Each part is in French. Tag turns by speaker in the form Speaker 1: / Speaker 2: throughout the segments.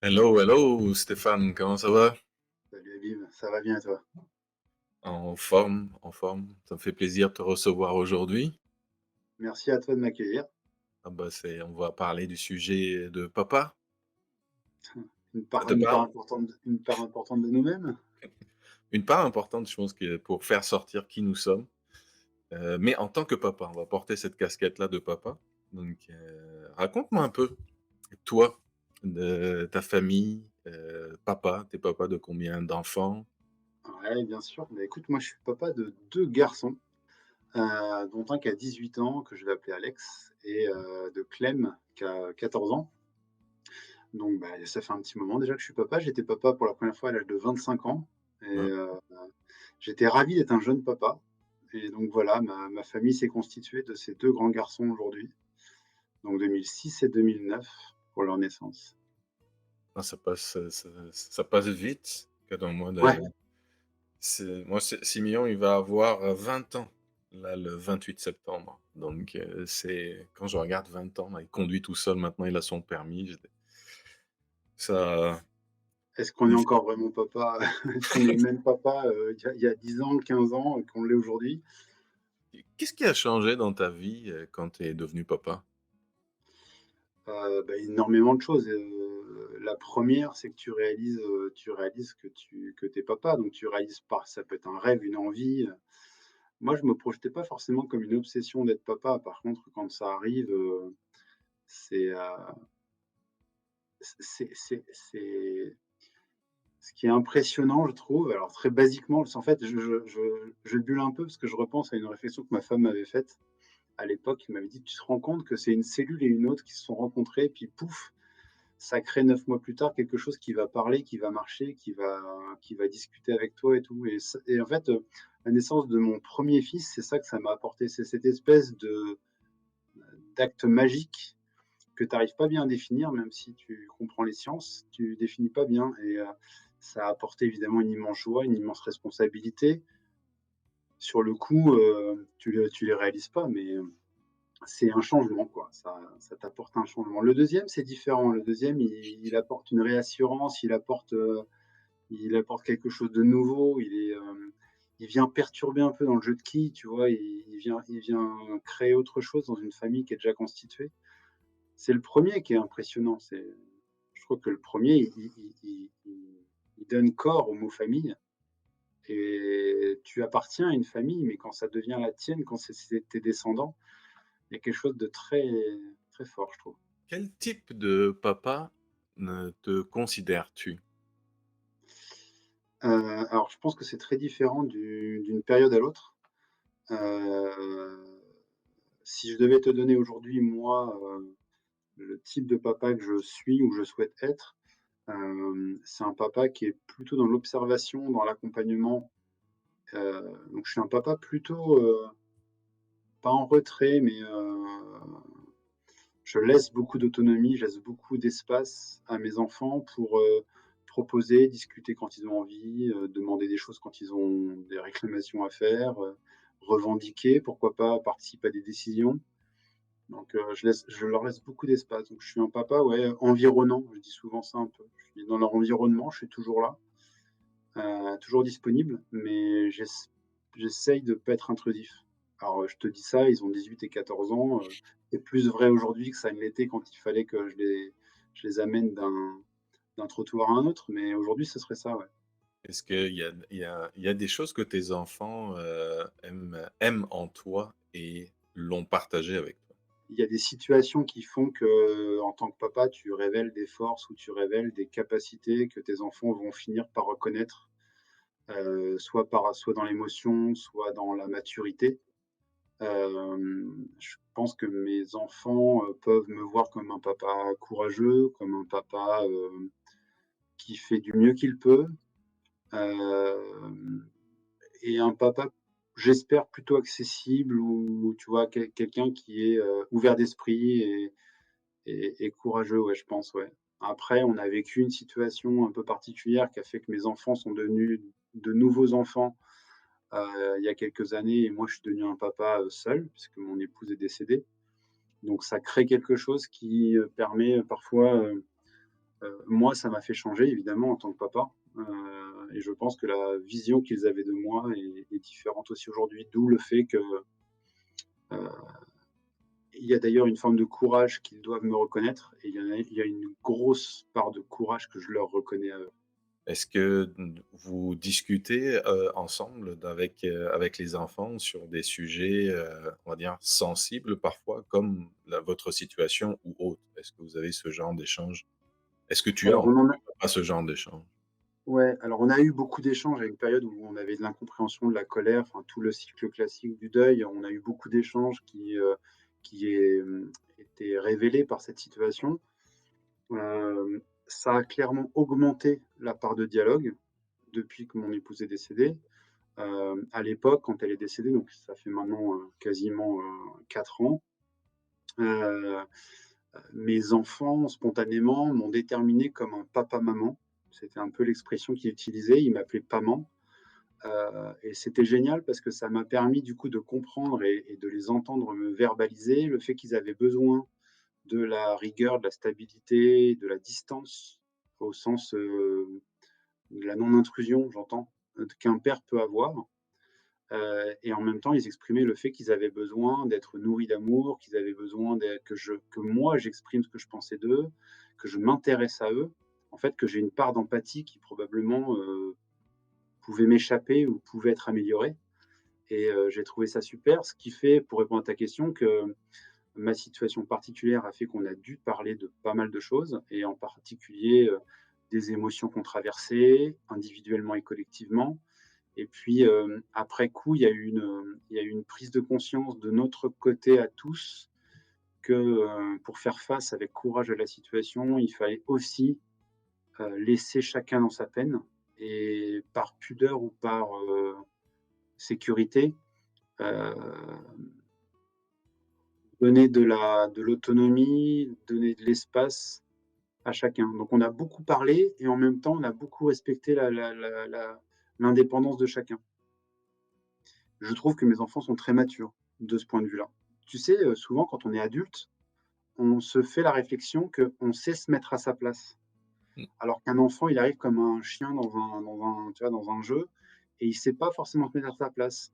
Speaker 1: Hello, hello Stéphane, comment ça va?
Speaker 2: Salut Habib, ça va bien et toi?
Speaker 1: En forme, en forme. Ça me fait plaisir de te recevoir aujourd'hui.
Speaker 2: Merci à toi de m'accueillir.
Speaker 1: Ah bah on va parler du sujet de papa.
Speaker 2: Une
Speaker 1: Ça
Speaker 2: part
Speaker 1: te
Speaker 2: une part
Speaker 1: parle?
Speaker 2: importante une part importante de nous-mêmes?
Speaker 1: Une part importante, je pense que pour faire sortir qui nous sommes, mais en tant que papa, on va porter cette casquette-là de papa. Donc, raconte-moi un peu, toi, de ta famille, papa, tu papa de combien d'enfants?
Speaker 2: Ouais, bien sûr. Bah, écoute, moi, je suis papa de 2 garçons, dont un qui a 18 ans, que je vais appeler Alex et de Clem qui a 14 ans. Donc bah, ça fait un petit moment déjà que je suis papa. J'étais papa pour la première fois à l'âge de 25 ans et
Speaker 1: Ouais.
Speaker 2: j'étais ravi d'être un jeune papa et donc voilà, ma famille s'est constituée de ces 2 grands garçons aujourd'hui, donc 2006 et 2009 pour leur naissance.
Speaker 1: Ah, ça passe vite, cadeau moi de
Speaker 2: Ouais.
Speaker 1: Simeon, il va avoir, 20 ans, là, le 28 septembre. Donc, c'est quand je regarde 20 ans, là, il conduit tout seul maintenant, il a son permis, j'étais ça
Speaker 2: Est-ce qu'on est encore vraiment papa? Est-ce qu'on est le même papa, il y a 10 ans, 15 ans, qu'on l'est aujourd'hui?
Speaker 1: qu'est-ce qui a changé dans ta vie, quand tu es devenu papa?
Speaker 2: Bah, énormément de choses, la première, c'est que tu réalises que tu es papa, donc tu réalises pas, ça peut être un rêve, une envie, moi, je me projetais pas forcément comme une obsession d'être papa. Par contre, quand ça arrive, c'est, c'est ce qui est impressionnant, je trouve, alors très basiquement, en fait, je bulle un peu parce que je repense à une réflexion que ma femme m'avait faite à l'époque. Il m'avait dit: «Tu te rends compte que c'est une cellule et une autre qui se sont rencontrées, puis pouf, ça crée 9 mois plus tard quelque chose qui va parler, qui va marcher, qui va discuter avec toi et tout» et en fait, la naissance de mon premier fils, c'est ça que ça m'a apporté. C'est cette espèce de d'acte magique que tu arrives pas bien à définir, même si tu comprends les sciences, tu définis pas bien et ça a apporté évidemment une immense joie, une immense responsabilité. Sur le coup, tu les réalises pas, mais c'est un changement, quoi. Ça t'apporte un changement. Le deuxième, c'est différent. Le deuxième, il apporte une réassurance, il apporte quelque chose de nouveau. Il vient perturber un peu dans le jeu de quilles, tu vois? Il vient créer autre chose dans une famille qui est déjà constituée. C'est le premier qui est impressionnant. Je trouve que le premier, il donne corps au mot famille et tu appartiens à une famille, mais quand ça devient la tienne, quand c'est tes descendants, il y a quelque chose de très, très fort, je trouve.
Speaker 1: Quel type de papa, te considères-tu?
Speaker 2: Alors je pense que c'est très différent d'une période à l'autre. Heu, Si je devais te donner aujourd'hui, moi, le type de papa que je suis ou que je souhaite être, c'est un papa qui est plutôt dans l'observation, dans l'accompagnement. Donc je suis un papa plutôt, pas en retrait, mais je laisse beaucoup d'autonomie, je laisse beaucoup d'espace à mes enfants pour, proposer, discuter quand ils ont envie, demander des choses quand ils ont des réclamations à faire, revendiquer, pourquoi pas participer à des décisions. Donc je leur laisse beaucoup d'espace. Donc je suis un papa, ouais, environnant, je dis souvent ça un peu. Je suis dans leur environnement, je suis toujours là, toujours disponible, mais j'essaye de pas être intrusif. Alors, je te dis ça, ils ont 18 et 14 ans, c'est plus vrai aujourd'hui que ça ne l'était quand il fallait que je les amène d'un trottoir à un autre, mais aujourd'hui, ce serait ça, ouais.
Speaker 1: Est-ce qu'il y a des choses que tes enfants, aiment en toi et l'ont partagé avec toi?
Speaker 2: Il y a des situations qui font que, en tant que papa, tu révèles des forces ou tu révèles des capacités que tes enfants vont finir par reconnaître, soit dans l'émotion, soit dans la maturité. Je pense que mes enfants, peuvent me voir comme un papa courageux, comme un papa, qui fait du mieux qu'il peut, hem et un papa, j'espère plutôt accessible ou tu vois, quelqu'un qui est, ouvert d'esprit et courageux, ouais, je pense, ouais. Après, on a vécu une situation un peu particulière qui a fait que mes enfants sont devenus de nouveaux enfants, il y a quelques années et moi je suis devenu un papa, seul puisque mon épouse est décédée. Donc ça crée quelque chose qui, permet, parfois, Moi, ça m'a fait changer évidemment en tant que papa, et je pense que la vision qu'ils avaient de moi est différente aussi aujourd'hui. D'où le fait que, heu, il y a d'ailleurs une forme de courage qu'ils doivent me reconnaître et il y a une grosse part de courage que je leur reconnais à eux.
Speaker 1: Est-ce que vous discutez, ensemble avec les enfants sur des sujets, on va dire sensibles parfois comme votre situation ou autre? Est-ce que vous avez ce genre d'échange? Est-ce que tu as
Speaker 2: Alors
Speaker 1: en tant
Speaker 2: on en a
Speaker 1: que papa ce genre d'échange?
Speaker 2: Ouais, alors on a eu beaucoup d'échanges à une période où on avait de l'incompréhension, de la colère, enfin tout le cycle classique du deuil. On a eu beaucoup d'échanges qui étaient révélés par cette situation. Ça a clairement augmenté la part de dialogue depuis que mon épouse est décédée. À l'époque, quand elle est décédée, donc ça fait maintenant, quasiment, 4 ans, heu, mes enfants spontanément m'ont déterminé comme un papa-maman. C'était un peu l'expression qu'ils utilisaient, ils m'appelaient Paman. Et c'était génial parce que ça m'a permis du coup de comprendre et de les entendre me verbaliser le fait qu'ils avaient besoin de la rigueur, de la stabilité, de la distance au sens, de la non-intrusion, j'entends, qu'un père peut avoir. Et en même temps, ils exprimaient le fait qu'ils avaient besoin d'être nourris d'amour, qu'ils avaient besoin que moi j'exprime ce que je pensais d'eux, que je m'intéresse à eux. En fait, que j'ai une part d'empathie qui probablement, pouvait m'échapper ou pouvait être améliorée. Et j'ai trouvé ça super, ce qui fait, pour répondre à ta question, que ma situation particulière a fait qu'on a dû parler de pas mal de choses et en particulier, des émotions qu'on traversait individuellement et collectivement. Et puis, après coup, il y a eu une prise de conscience de notre côté à tous que, pour faire face avec courage à la situation, il fallait aussi, laisser chacun dans sa peine et par pudeur ou par, sécurité, heu donner de l'autonomie, donner de l'espace à chacun. Donc on a beaucoup parlé et en même temps, on a beaucoup respecté l'indépendance de chacun. Je trouve que mes enfants sont très matures de ce point de vue-là. Tu sais, souvent quand on est adulte, on se fait la réflexion qu'on sait se mettre à sa place.
Speaker 1: Mmh.
Speaker 2: Alors qu'un enfant, il arrive comme un chien tu vois, dans un jeu et il sait pas forcément se mettre à sa place.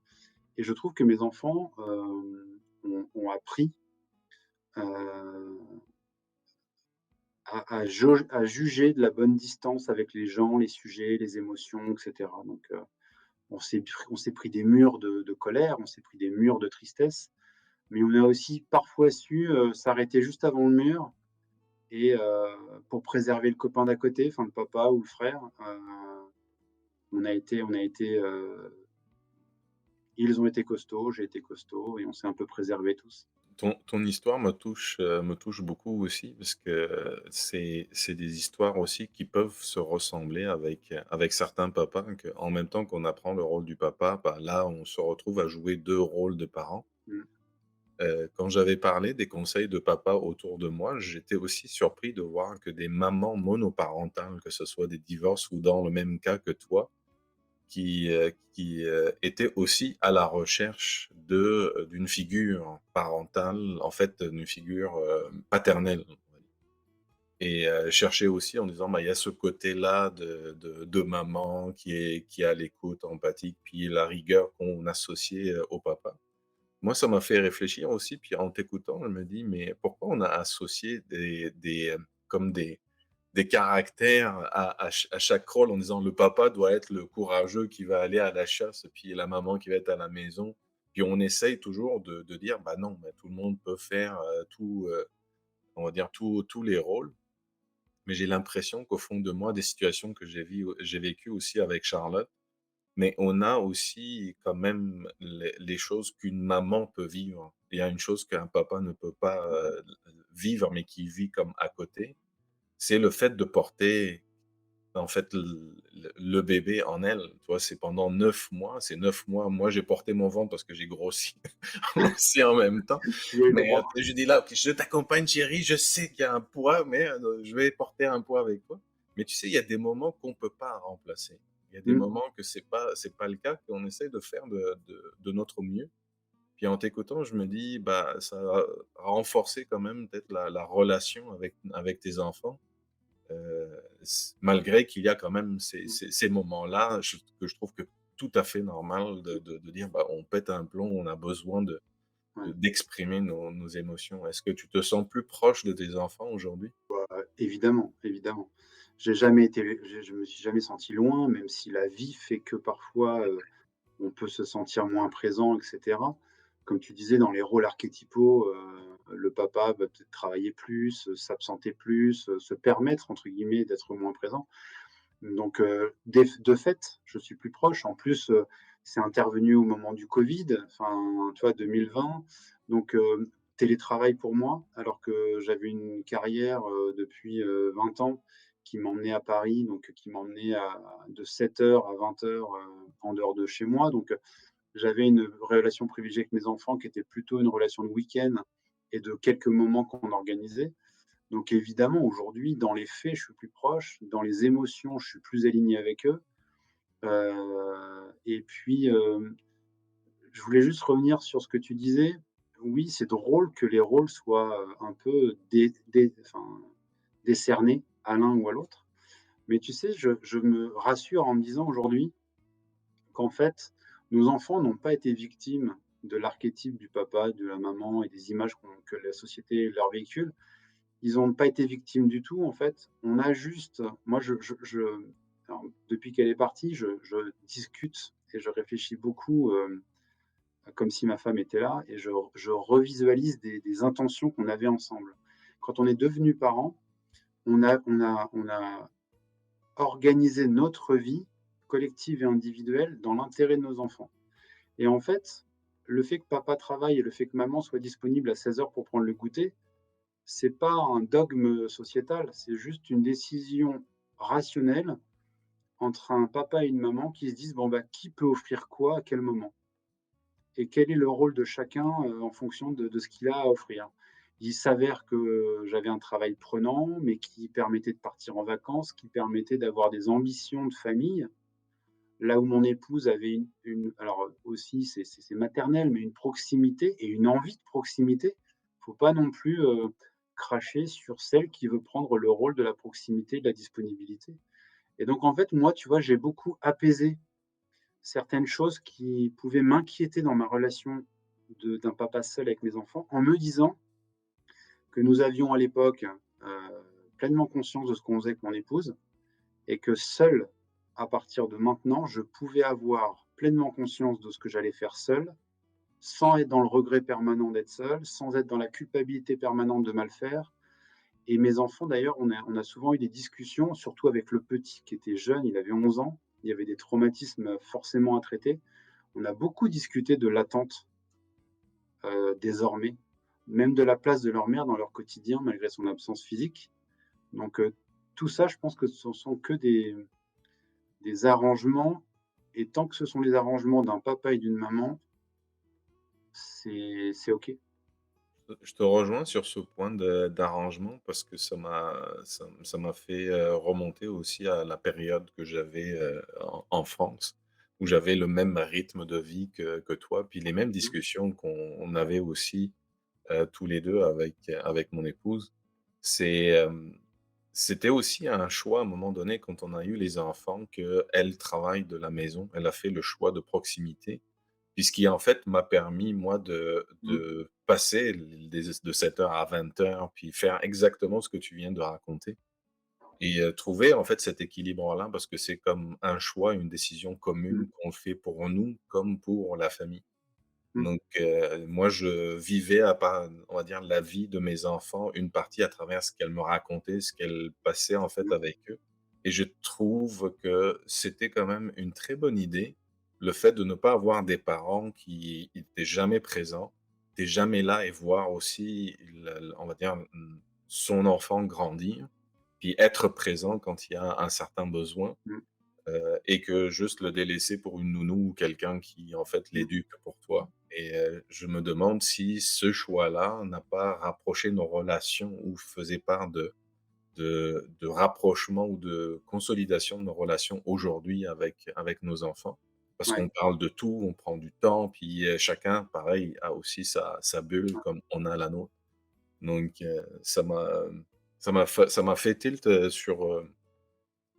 Speaker 2: Et je trouve que mes enfants, ont appris, heu à juger de la bonne distance avec les gens, les sujets, les émotions, et cetera. Donc, on s'est pris des murs de colère, on s'est pris des murs de tristesse, mais on a aussi parfois su, s'arrêter juste avant le mur et pour préserver le copain d'à côté, enfin le papa ou le frère, ils ont été costauds, j'ai été costaud et on s'est un peu préservés tous.
Speaker 1: Ton histoire me touche beaucoup aussi parce que c'est des histoires aussi qui peuvent se ressembler avec certains papas qu'en même temps qu'on apprend le rôle du papa, bah, là, on se retrouve à jouer 2 rôles de parents.
Speaker 2: Mmh,
Speaker 1: Quand j'avais parlé des conseils de papa autour de moi, j'étais aussi surpris de voir que des mamans monoparentales, que ce soit des divorces ou dans le même cas que toi, qui étaient aussi à la recherche d'une figure parentale, en fait, d'une figure, paternelle, on va dire. Et cherchaient aussi en disant: «Bah, il y a ce côté-là de maman qui est à l'écoute, empathique, puis la rigueur qu'on associait, au papa». Moi, ça m'a fait réfléchir aussi, puis en t'écoutant, je me dis: «Mais pourquoi on a associé comme des caractères à chaque rôle en disant: "Le papa doit être le courageux qui va aller à la chasse, puis la maman qui va être à la maison"?» Puis on essaye toujours de dire: «Bah, non, bah, tout le monde peut faire, on va dire tous les rôles». Mais j'ai l'impression qu'au fond de moi, des situations que j'ai vécues aussi avec Charlotte, mais on a aussi quand même les choses qu'une maman peut vivre. Il y a une chose qu'un papa ne peut pas, vivre, mais qui vit comme à côté, c'est le fait de porter, en fait, le bébé en elle. Tu vois? C'est pendant 9 mois, c'est 9 mois. Moi, j'ai porté mon ventre parce que j'ai grossi aussi en même temps.
Speaker 2: tu as eu
Speaker 1: Mais,
Speaker 2: droit.
Speaker 1: je dis là: «OK, je t'accompagne chérie, je sais qu'il y a un poids, mais, je vais porter un poids avec toi». Mais tu sais, il y a des moments qu'on peut pas remplacer. Il y a des
Speaker 2: Mmh.
Speaker 1: moments que c'est pas le cas, qu'on essaie de faire de notre mieux. Puis en t'écoutant, je me dis, bah, ça va renforcer quand même peut-être la relation avec tes enfants. malgré qu'il y a quand même ces
Speaker 2: Mmh.
Speaker 1: ces moments-là, que je trouve que tout à fait normal de dire: «Bah, on pète un plomb, on a besoin
Speaker 2: Ouais.
Speaker 1: d'exprimer nos émotions». Est-ce que tu te sens plus proche de tes enfants aujourd'hui?
Speaker 2: Évidemment, évidemment. Je me suis jamais senti loin, même si la vie fait que parfois, on peut se sentir moins présent et cetera. Comme tu disais, dans les rôles archétypaux, le papa va peut-être travailler plus, s'absenter plus, se «permettre» entre guillemets d'être moins présent. Donc, de fait, je suis plus proche. En plus, c'est intervenu au moment du covid, enfin, tu vois, 2020. Donc, télétravail pour moi, alors que j'avais une carrière, depuis, 20 ans qui m'emmenait à Paris, donc qui m'emmenait à de 7 heures à 20 heures en dehors de chez moi. Donc, j'avais une relation privilégiée avec mes enfants qui était plutôt une relation de week-end et de quelques moments qu'on organisait. Donc évidemment, aujourd'hui, dans les faits, je suis plus proche, dans les émotions, je suis plus aligné avec eux. Et puis, je voulais juste revenir sur ce que tu disais. Oui, c'est drôle que les rôles soient, un peu décernés à l'un ou à l'autre. Mais tu sais, je me rassure en me disant aujourd'hui qu'en fait, nos enfants n'ont pas été victimes de l'archétype du papa, de la maman et des images que la société leur véhicule. Ils n'ont pas été victimes du tout, en fait. On a juste moi, je alors depuis qu'elle est partie, je discute et je réfléchis beaucoup, comme si ma femme était là et je revisualise des intentions qu'on avait ensemble. Quand on est devenus parents, on a organisé notre vie collective et individuelle dans l'intérêt de nos enfants et en fait, le fait que papa travaille et le fait que maman soit disponible à 16 heures pour prendre le goûter, c'est pas un dogme sociétal, c'est juste une décision rationnelle entre un papa et une maman qui se disent: «Bon, bah, qui peut offrir quoi à quel moment? Et quel est le rôle de chacun, en fonction de ce qu'il a à offrir?» Il s'avère que j'avais un travail prenant, mais qui permettait de partir en vacances, qui permettait d'avoir des ambitions de famille. Là où mon épouse avait alors, aussi c'est maternel, mais une proximité et une envie de proximité. Faut pas non plus, cracher sur celle qui veut prendre le rôle de la proximité, de la disponibilité et donc en fait, moi, tu vois, j'ai beaucoup apaisé certaines choses qui pouvaient m'inquiéter dans ma relation d'un papa seul avec mes enfants, en me disant que nous avions à l'époque, pleinement conscience de ce qu'on faisait avec mon épouse et que seul, à partir de maintenant, je pouvais avoir pleinement conscience de ce que j'allais faire seul, sans être dans le regret permanent d'être seul, sans être dans la culpabilité permanente de mal faire. Et mes enfants, d'ailleurs, on a souvent eu des discussions, surtout avec le petit qui était jeune, il avait 11 ans, il y avait des traumatismes forcément à traiter. On a beaucoup discuté de l'attente, désormais, même de la place de leur mère dans leur quotidien malgré son absence physique. Donc, tout ça, je pense que ce sont que des arrangements et tant que ce sont les arrangements d'un papa et d'une maman, c'est OK.
Speaker 1: Je te rejoins sur ce point d'arrangement parce que ça m'a fait, remonter aussi à la période que j'avais, en France, où j'avais le même rythme de vie que toi, puis les mêmes
Speaker 2: Mmh,
Speaker 1: discussions qu'on avait aussi, tous les 2 avec mon épouse. C'est, c'était aussi un choix à un moment donné quand on a eu les enfants qu'elle travaille de la maison. Elle a fait le choix de proximité. Puis ce qui, en fait, m'a permis, moi,
Speaker 2: mmh,
Speaker 1: de passer des de 7 heures à 20 heures, puis faire exactement ce que tu viens de raconter et trouver, en fait, cet équilibre-là parce que c'est comme un choix, une décision
Speaker 2: mmh,
Speaker 1: commune qu'on fait pour nous comme pour la famille.
Speaker 2: mmh,
Speaker 1: Donc moi, je vivais à part, on va dire, la vie de mes enfants, une partie à travers ce qu'elles me racontaient, ce qu'elles passaient, en fait,
Speaker 2: mmh,
Speaker 1: avec eux et je trouve que c'était quand même une très bonne idée, le fait de ne pas avoir des parents qui étaient jamais présents, étaient jamais là et voir aussi le on va dire, son enfant grandir, puis être présent quand il y a un certain besoin.
Speaker 2: mmh,
Speaker 1: Et que juste le délaisser pour une nounou ou quelqu'un qui, en fait,
Speaker 2: mmh,
Speaker 1: l'éduque pour toi et je me demande si ce choix-là n'a pas rapproché nos relations ou faisait part de rapprochement ou de consolidation de nos relations aujourd'hui avec nos enfants. Parce
Speaker 2: ouais,
Speaker 1: qu'on parle de tout, on prend du temps, puis, chacun, pareil, a aussi sa bulle
Speaker 2: ouais,
Speaker 1: comme on a la nôtre. Donc ça m'a fait tilt, sur,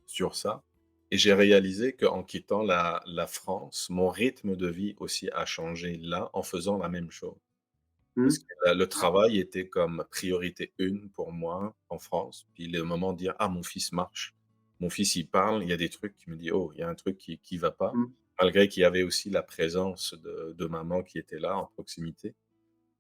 Speaker 1: sur ça et j'ai réalisé qu'en quittant la France, mon rythme de vie aussi a changé là, en faisant la même chose.
Speaker 2: Mmh.
Speaker 1: Parce que le travail était comme priorité 1 pour moi en France. Puis le moment de dire: «Ah, mon fils marche, mon fils il parle, il y a des trucs» qui me dit: «Oh, il y a un truc qui va pas».
Speaker 2: Mmh.
Speaker 1: Malgré qu'il y avait aussi la présence de maman qui était là en proximité.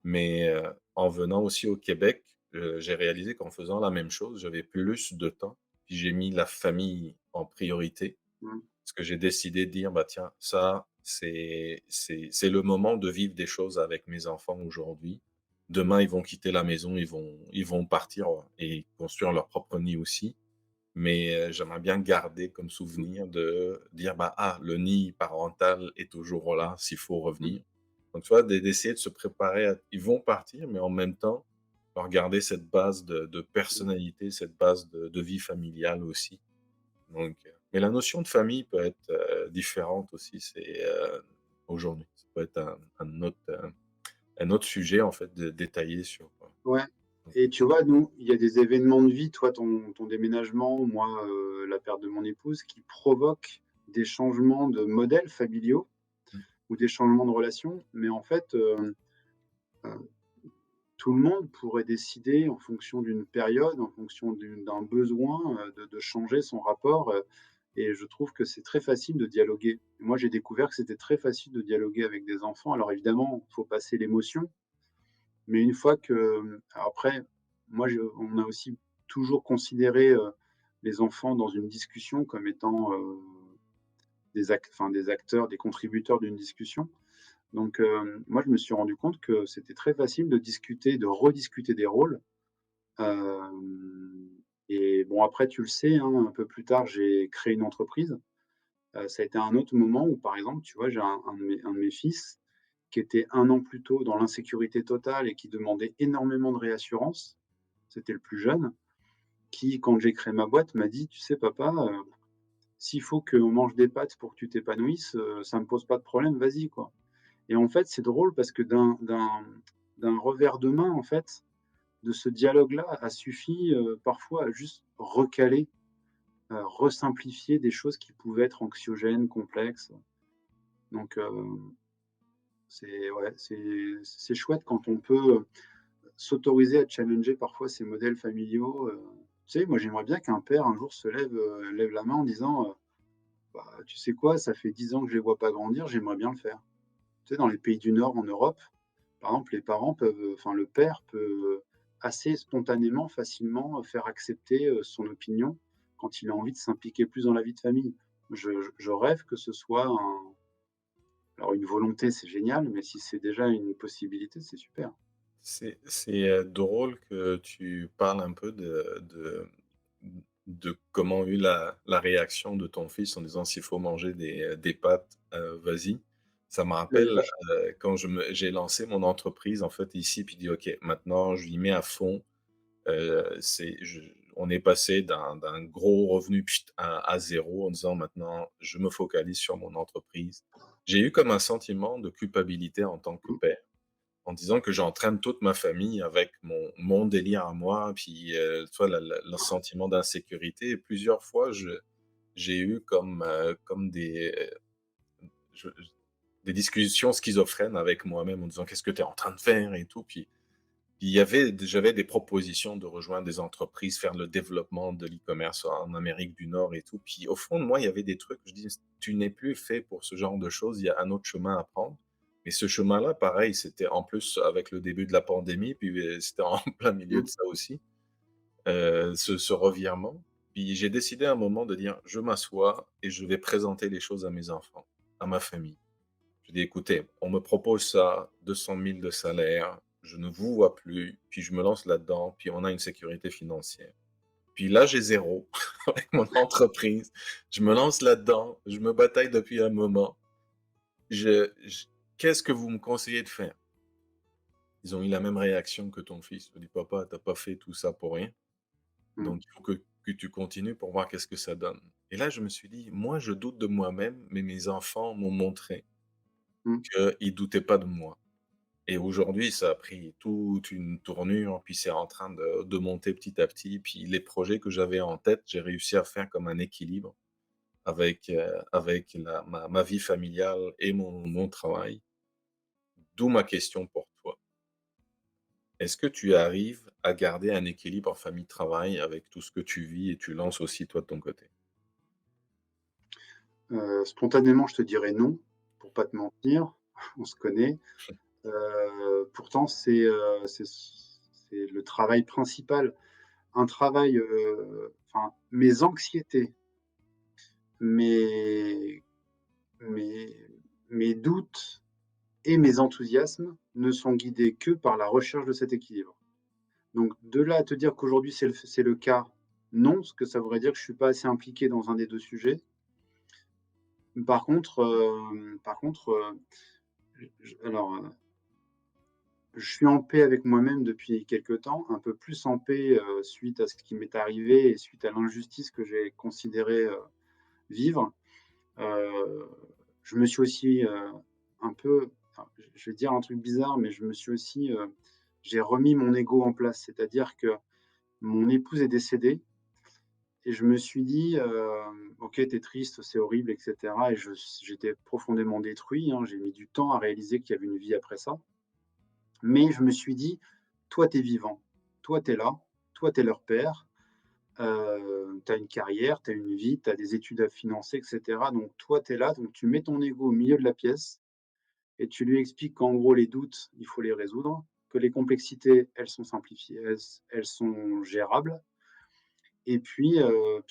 Speaker 1: Mais, en venant aussi au Québec, j'ai réalisé qu'en faisant la même chose, j'avais plus de temps. Puis j'ai mis la famille en priorité.
Speaker 2: Mmh.
Speaker 1: Parce que j'ai décidé de dire: «Bah, tiens, ça, c'est le moment de vivre des choses avec mes enfants aujourd'hui. Demain, ils vont quitter la maison, ils vont partir, et construire leur propre nid aussi. Mais, j'aimerais bien garder comme
Speaker 2: Mmh.
Speaker 1: souvenir de dire: «Bah, ah, le nid parental est toujours là s'il faut
Speaker 2: Mmh.
Speaker 1: revenir». Donc tu vois, d'essayer de se préparer à ils vont partir, mais en même temps, leur garder cette base de
Speaker 2: Mmh.
Speaker 1: personnalité, cette base de vie familiale aussi. Donc, mais la notion de famille peut être, différente aussi, aujourd'hui. Ça peut être un autre sujet en fait de détaillé sur,
Speaker 2: Ouais, et tu vois, nous, il y a des événements de vie, toi, ton déménagement, moi, la perte de mon épouse, qui provoquent des changements de modèles familiaux
Speaker 1: mmh,
Speaker 2: ou des changements de relations. Mais en fait, heu, tout le monde pourrait décider en fonction d'une période, en fonction d'un besoin, de changer son rapport, et je trouve que c'est très facile de dialoguer. Moi, j'ai découvert que c'était très facile de dialoguer avec des enfants. Alors évidemment, il faut passer l'émotion, mais une fois que alors après, moi, je on a aussi toujours considéré, les enfants dans une discussion comme étant, des acteurs, des contributeurs d'une discussion. Donc, moi, je me suis rendu compte que c'était très facile de discuter, de rediscuter des rôles. Hem Et bon, après, tu le sais, hein, un peu plus tard, j'ai créé une entreprise. Ça a été un autre moment où, par exemple, tu vois, j'ai un de mes fils qui était 1 an plus tôt dans l'insécurité totale et qui demandait énormément de réassurance. C'était le plus jeune, qui, quand j'ai créé ma boîte, m'a dit: «Tu sais papa, s'il faut qu'on mange des pâtes pour que tu t'épanouisses, ça me pose pas de problème, vas-y, quoi». Et en fait, c'est drôle parce que d'un revers de main, en fait, de ce dialogue-là a suffi, parfois à juste recaler, resimplifier des choses qui pouvaient être anxiogènes, complexes. Donc, c'est ouais, c'est chouette quand on peut, s'autoriser à challenger parfois ces modèles familiaux. Tu sais, moi, j'aimerais bien qu'un père un jour se lève la main en disant, «Bah, tu sais quoi? Ça fait 10 ans que je les vois pas grandir, j'aimerais bien le faire». Tu sais, dans les pays du Nord en Europe, par exemple, les parents peuvent, enfin le père peut, assez spontanément, facilement, faire accepter, son opinion quand il a envie de s'impliquer plus dans la vie de famille. Je rêve que ce soit alors une volonté, c'est génial, mais si c'est déjà une possibilité, c'est super.
Speaker 1: c'est, drôle que tu parles un peu de comment a eu la réaction de ton fils en disant: «S'il faut manger des pâtes, vas-y». Ça me rappelle,
Speaker 2: Vas-y.
Speaker 1: quand j'ai lancé mon entreprise en fait ici, puis dit: «OK, maintenant je m'y mets à fond». On est passé d'un gros revenu à 0 en disant: «Maintenant, je me focalise sur mon entreprise». J'ai eu comme un sentiment de culpabilité en tant que
Speaker 2: Mmh.
Speaker 1: père, en disant que j'entraîne toute ma famille avec mon délire à moi, puis, tu vois, le sentiment d'insécurité et plusieurs fois, j'ai eu comme des discussions schizophrènes avec moi-même en disant: «Qu'est-ce que tu es en train de faire?» et tout, puis j'avais des propositions de rejoindre des entreprises, faire le développement de l'e-commerce en Amérique du Nord et tout. Puis au fond de moi, il y avait des trucs, je dis: «Tu n'es plus fait pour ce genre de choses, il y a un autre chemin à prendre». Mais ce chemin-là, pareil, c'était en plus avec le début de la pandémie, puis, c'était en plein milieu
Speaker 2: Mmh.
Speaker 1: de ça aussi, ce revirement. Puis j'ai décidé à un moment de dire: «Je m'assois et je vais présenter les choses à mes enfants, à ma famille». Je dis: «Écoutez, on me propose ça, 200 000 de salaire, je ne vous vois plus, puis je me lance là-dedans, puis on a une sécurité financière. Puis là, j'ai zéro avec mon entreprise. Je me lance là-dedans, je me bataille depuis un moment. Je Qu'est-ce que vous me conseillez de faire?» Ils ont eu la même réaction que ton fils. Il dit: «Papa, tu as pas fait tout ça pour rien,
Speaker 2: Mmh.
Speaker 1: donc il faut que tu continues pour voir qu'est-ce que ça donne». Et là, je me suis dit: «Moi, je doute de moi-même, mais mes enfants m'ont montré
Speaker 2: Mmh.
Speaker 1: qu'ils doutaient pas de moi». Et aujourd'hui, ça a pris toute une tournure, puis c'est en train de monter petit à petit. Puis les projets que j'avais en tête, j'ai réussi à faire comme un équilibre avec ma vie familiale et mon travail. D'où ma question pour toi. Est-ce que tu arrives à garder un équilibre famille-travail avec tout ce que tu vis et tu lances aussi toi de ton côté?
Speaker 2: Spontanément, je te dirais non, pour pas te mentir, on se connaît. Pourtant c'est le travail principal. Un travail, enfin, mes anxiétés, mes mes mes doutes et mes enthousiasmes ne sont guidés que par la recherche de cet équilibre. Donc de là à te dire qu'aujourd'hui c'est le cas, non, parce que ça voudrait dire que je suis pas assez impliqué dans un des 2 sujets. Par contre, j alors, je suis en paix avec moi-même depuis quelque temps, un peu plus en paix, suite à ce qui m'est arrivé et suite à l'injustice que j'ai considéré, vivre. Heu, je me suis aussi, un peu, enfin, je vais dire un truc bizarre, mais je me suis aussi, j'ai remis mon ego en place. C'est-à-dire que mon épouse est décédée et je me suis dit, «OK, tu es triste, c'est horrible et cetera» et j'étais profondément détruit, hein. J'ai mis du temps à réaliser qu'il y avait une vie après ça. Mais je me suis dit: «Toi, tu es vivant, toi, tu es là, toi, tu es leur père, tu as une carrière, tu as une vie, tu as des études à financer et cetera, donc toi, tu es là, donc tu mets ton ego au milieu de la pièce et tu lui expliques qu'en gros, les doutes, il faut les résoudre, que les complexités, elles sont simplifiées, elles sont gérables et puis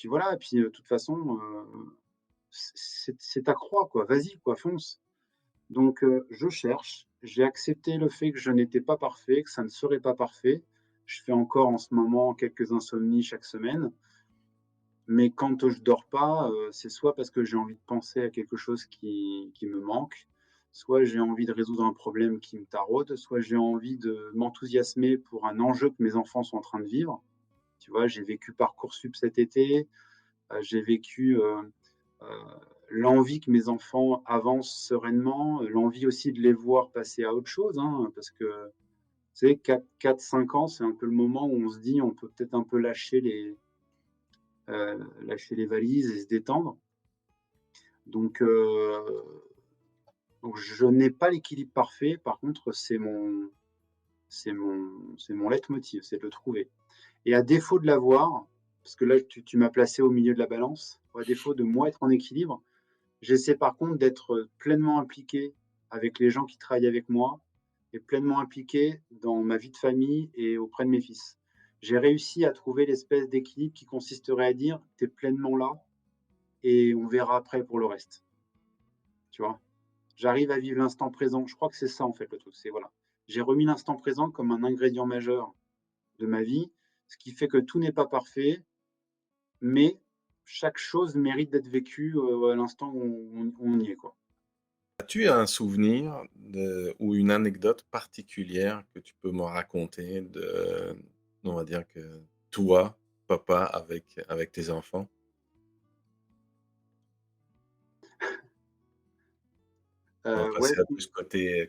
Speaker 2: voilà et puis, de toute façon, c'est ta croix, quoi. Vas-y, quoi, fonce». Donc je cherche, j'ai accepté le fait que je n'étais pas parfait, que ça ne serait pas parfait. Je fais encore en ce moment quelques insomnies chaque semaine, mais quand je dors pas, c'est soit parce que j'ai envie de penser à quelque chose qui me manque, soit j'ai envie de résoudre un problème qui me taraude, soit j'ai envie de m'enthousiasmer pour un enjeu que mes enfants sont en train de vivre. Tu vois? J'ai vécu Parcoursup cet été, j'ai vécu, heu, l'envie que mes enfants avancent sereinement, l'envie aussi de les voir passer à autre chose, hein, parce que, tu sais, 4-5 ans, c'est un peu le moment où on se dit: «On peut peut-être un peu lâcher les valises et se détendre». Donc donc je n'ai pas l'équilibre parfait. Par contre, c'est mon leitmotiv, c'est de le trouver et à défaut de l'avoir, parce que là, tu m'as placé au milieu de la balance, à défaut de moi être en équilibre, j'essaie par contre d'être pleinement impliqué avec les gens qui travaillent avec moi et pleinement impliqué dans ma vie de famille et auprès de mes fils. J'ai réussi à trouver l'espèce d'équilibre qui consisterait à dire: «Tu es pleinement là et on verra après pour le reste». Tu vois? J'arrive à vivre l'instant présent. Je crois que c'est ça en fait le truc, c'est voilà. J'ai remis l'instant présent comme un ingrédient majeur de ma vie, ce qui fait que tout n'est pas parfait, mais chaque chose mérite d'être vécue, à l'instant où on y est, quoi.
Speaker 1: As-tu un souvenir de ou une anecdote particulière que tu peux me raconter on va dire que toi, papa, avec tes enfants? On va
Speaker 2: Ouais,
Speaker 1: passer à
Speaker 2: si.
Speaker 1: plus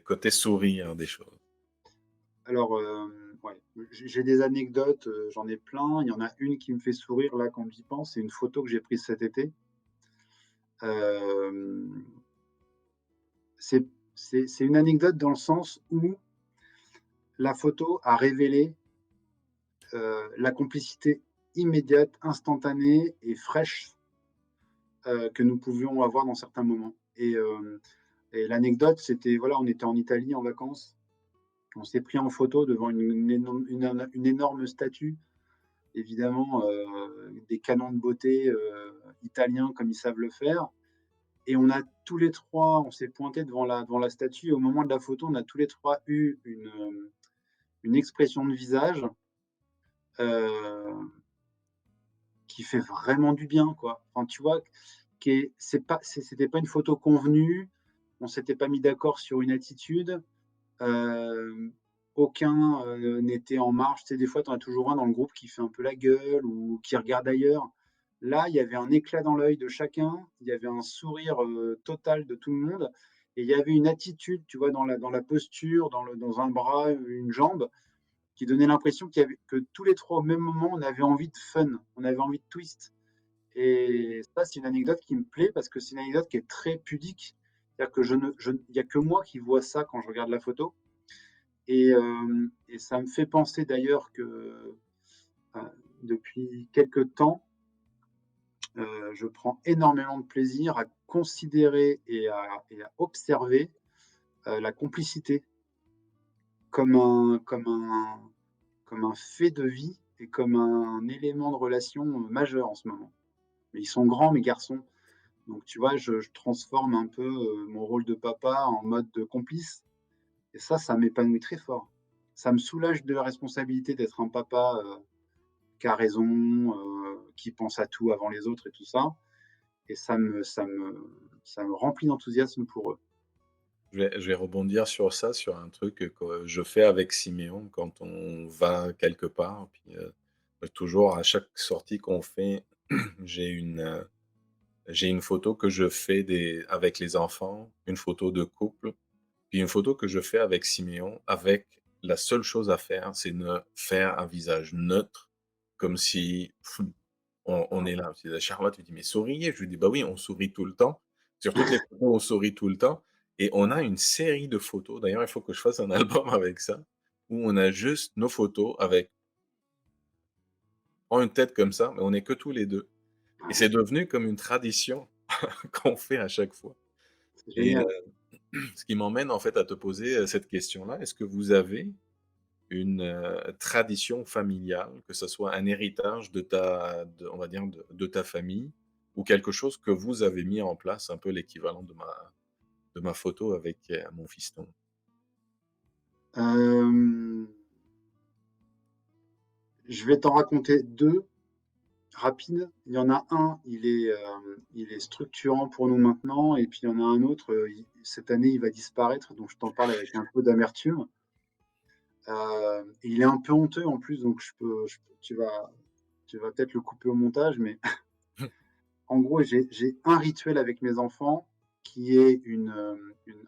Speaker 1: côté sourire des choses.
Speaker 2: Alors, ouais, j'ai des anecdotes, j'en ai plein. Il y en a une qui me fait sourire là quand j'y pense, c'est une photo que j'ai prise cet été. Hem, c'est une anecdote dans le sens où la photo a révélé, la complicité immédiate, instantanée et fraîche, que nous pouvions avoir dans certains moments et l'anecdote, c'était voilà, on était en Italie en vacances. On s'est pris en photo devant une énorme statue, évidemment, des canons de beauté, italiens comme ils savent le faire et on a tous les 3, on s'est pointés devant la statue et au moment de la photo, on a tous les 3 eu une expression de visage, heu, qui fait vraiment du bien, quoi. Enfin, tu vois? Qui est c'était pas une photo convenue, on s'était pas mis d'accord sur une attitude, hem, aucun, n'était en marge. Tu sais, des fois, tu en as toujours un dans le groupe qui fait un peu la gueule ou qui regarde ailleurs. Là, il y avait un éclat dans l'œil de chacun, il y avait un sourire, total de tout le monde et il y avait une attitude, tu vois, dans la posture, dans un bras, une jambe, qui donnait l'impression que tous les 3 au même moment, on avait envie de fun, on avait envie de twist. Et ça, c'est une anecdote qui me plaît parce que c'est une anecdote qui est très pudique. C'est-à-dire que il y a que moi qui vois ça quand je regarde la photo. Et ça me fait penser d'ailleurs que euh, depuis quelques temps, je prends énormément de plaisir à considérer et à observer la complicité comme comme un fait de vie et comme un élément de relation majeur en ce moment. Mais ils sont grands, mes garçons. Donc, tu vois, je transforme un peu mon rôle de papa en mode de complice. Et ça m'épanouit très fort. Ça me soulage de la responsabilité d'être un papa qui a raison, qui pense à tout avant les autres et tout ça. Et ça me remplit d'enthousiasme pour eux.
Speaker 1: Je vais rebondir sur ça, sur un truc que je fais avec Siméon quand on va quelque part. Puis, toujours à chaque sortie qu'on fait, j'ai une photo que je fais avec les enfants, une photo de couple, puis une photo que je fais avec Siméon, avec la seule chose à faire, c'est ne faire un visage neutre, comme si on est là. C'est Charlotte lui dit: «Mais souriez!» Je lui dis: «Bah oui, on sourit tout le temps. Sur toutes les photos, on sourit tout le temps» et on a une série de photos, d'ailleurs, il faut que je fasse un album avec ça, où on a juste nos photos avec on a une tête comme ça, mais on est que tous les 2 et c'est
Speaker 2: Ouais,
Speaker 1: devenu comme une tradition qu'on fait à chaque fois
Speaker 2: c'est
Speaker 1: et
Speaker 2: génial.
Speaker 1: ce qui m'emmène, en fait, à te poser, cette question-là. Est-ce que vous avez une, tradition familiale, que ce soit un héritage on va dire de ta famille ou quelque chose que vous avez mis en place, un peu l'équivalent de ma photo avec, mon fiston?
Speaker 2: Euh, je vais t'en raconter deux rapides. Il y en a un, il est structurant pour nous maintenant, et puis il y en a un autre, cette année, il va disparaître, donc je t'en parle avec un peu d'amertume. Et il est un peu honteux en plus, donc tu vas peut-être le couper au montage, mais en gros, j'ai un rituel avec mes enfants qui est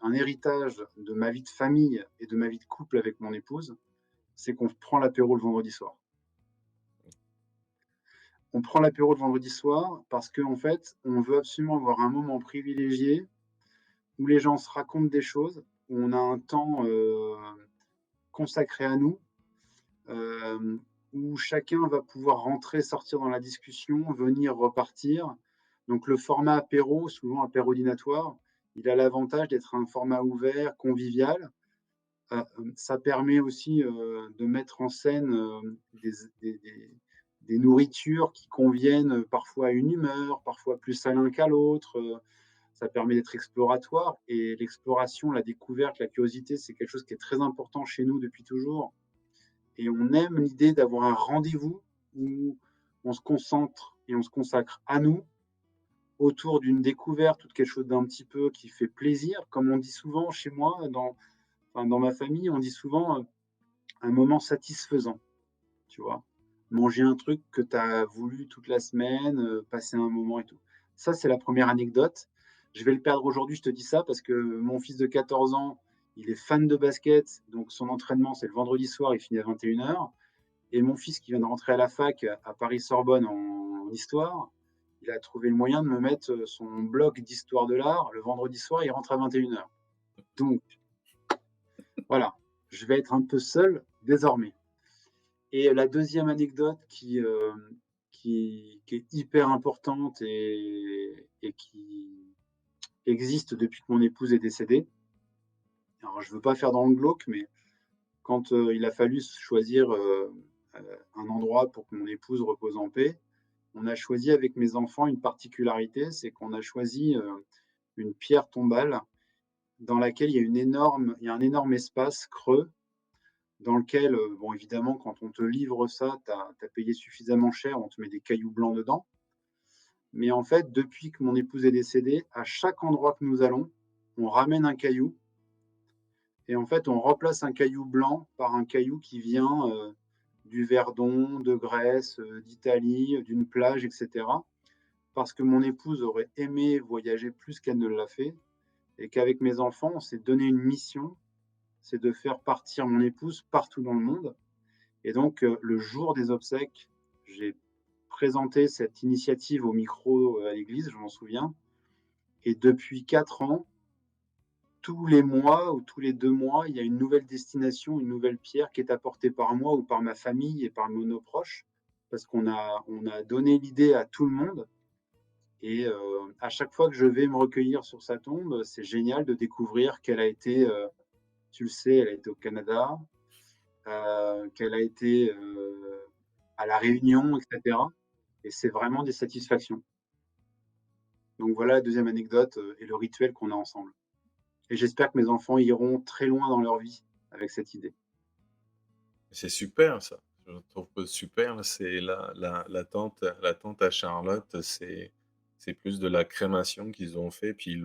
Speaker 2: un héritage de ma vie de famille et de ma vie de couple avec mon épouse, c'est qu'on prend l'apéro le vendredi soir. On prend l'apéro le vendredi soir parce qu'en fait, on veut absolument avoir un moment privilégié où les gens se racontent des choses, où on a un temps consacré à nous, euh, où chacun va pouvoir rentrer, sortir dans la discussion, venir, repartir. Donc le format apéro, souvent apérodinatoire, il a l'avantage d'être un format ouvert, convivial. Ça permet aussi de mettre en scène des, des- des- des nourritures qui conviennent parfois à une humeur, parfois plus à l'un qu'à l'autre. Ça permet d'être exploratoire. Et l'exploration, la découverte, la curiosité, c'est quelque chose qui est très important chez nous depuis toujours. Et on aime l'idée d'avoir un rendez-vous où on se concentre et on se consacre à nous autour d'une découverte ou de quelque chose d'un petit peu qui fait plaisir. Comme on dit souvent chez moi, enfin, dans ma famille, on dit souvent un moment satisfaisant, tu vois. Manger un truc que tu as voulu toute la semaine, passer un moment et tout. Ça, c'est la première anecdote. Je vais le perdre aujourd'hui, je te dis ça, parce que mon fils de 14 ans, il est fan de basket, donc son entraînement, c'est le vendredi soir, il finit à 21h. Et mon fils qui vient de rentrer à la fac à Paris-Sorbonne en histoire, il a trouvé le moyen de me mettre son bloc d'histoire de l'art le vendredi soir, il rentre à 21h. Donc, voilà, je vais être un peu seul désormais. Et la deuxième anecdote qui est hyper importante et qui existe depuis que mon épouse est décédée. Alors, je ne veux pas faire dans le glauque, mais quand il a fallu choisir un endroit pour que mon épouse repose en paix, on a choisi avec mes enfants une particularité, c'est qu'on a choisi une pierre tombale dans laquelle il y a un énorme espace creux dans lequel, bon, évidemment, quand on te livre ça, tu as payé suffisamment cher, on te met des cailloux blancs dedans. Mais en fait, depuis que mon épouse est décédée, à chaque endroit que nous allons, on ramène un caillou et en fait, on remplace un caillou blanc par un caillou qui vient du Verdon, de Grèce, d'Italie, d'une plage, etc. Parce que mon épouse aurait aimé voyager plus qu'elle ne l'a fait. et qu'avec mes enfants, on s'est donné une mission, c'est de faire partir mon épouse partout dans le monde. Et donc, le jour des obsèques, j'ai présenté cette initiative au micro, à l'église, je m'en souviens. Et depuis 4 ans, tous les mois ou tous les 2 mois, il y a une nouvelle destination, une nouvelle pierre qui est apportée par moi ou par ma famille et par nos proches. Parce qu'on a donné l'idée à tout le monde et à chaque fois que je vais me recueillir sur sa tombe, c'est génial de découvrir qu'elle a été, tu le sais, elle a été au Canada, qu'elle a été, à La Réunion et cetera, et c'est vraiment des satisfactions. Donc voilà la 2e anecdote, et le rituel qu'on a ensemble. Et j'espère que mes enfants iront très loin dans leur vie avec cette idée.
Speaker 1: C'est super ça. Je trouve que super, c'est la tante à Charlotte, c'est plus de la crémation qu'ils ont fait, puis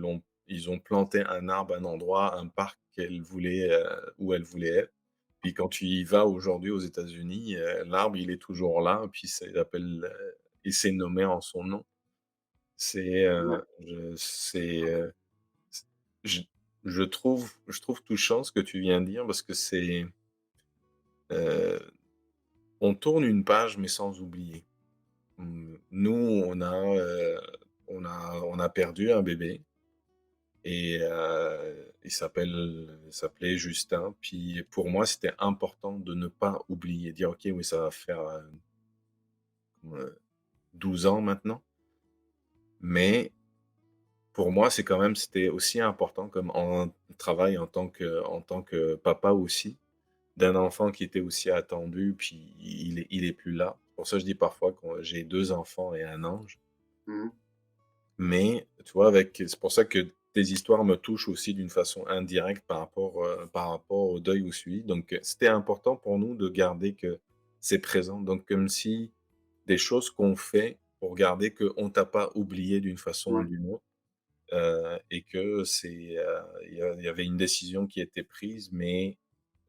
Speaker 1: ils ont planté un arbre à un endroit, un parc qu'elle voulait, où elle voulait être. Puis quand tu y vas aujourd'hui aux États-Unis, l'arbre, il est toujours là, puis ça il appelle, il s'est nommé en son nom. C'est,
Speaker 2: Ouais.
Speaker 1: je c'est, c je je trouve touchant ce que tu viens de dire parce que c'est, heu on tourne une page, mais sans oublier. Nous, on a perdu un bébé et il s'appelait Justin. Puis pour moi, c'était important de ne pas oublier, dire: «OK, oui, ça va faire, comme, 12 ans maintenant». Mais pour moi, c'était aussi important comme en travail en tant que papa aussi, d'un enfant qui était aussi attendu, puis il est plus là. Pour ça, je dis parfois que j'ai 2 enfants et un ange.
Speaker 2: Mmh mh.
Speaker 1: Mais tu vois, c'est pour ça que tes histoires me touchent aussi d'une façon indirecte par rapport au deuil ou suivi. Donc, c'était important pour nous de garder que c'est présent. Donc comme si des choses qu'on fait pour garder qu'on t'a pas oublié d'une façon ou
Speaker 2: Ouais.
Speaker 1: d'une autre, et que il y avait une décision qui était prise, mais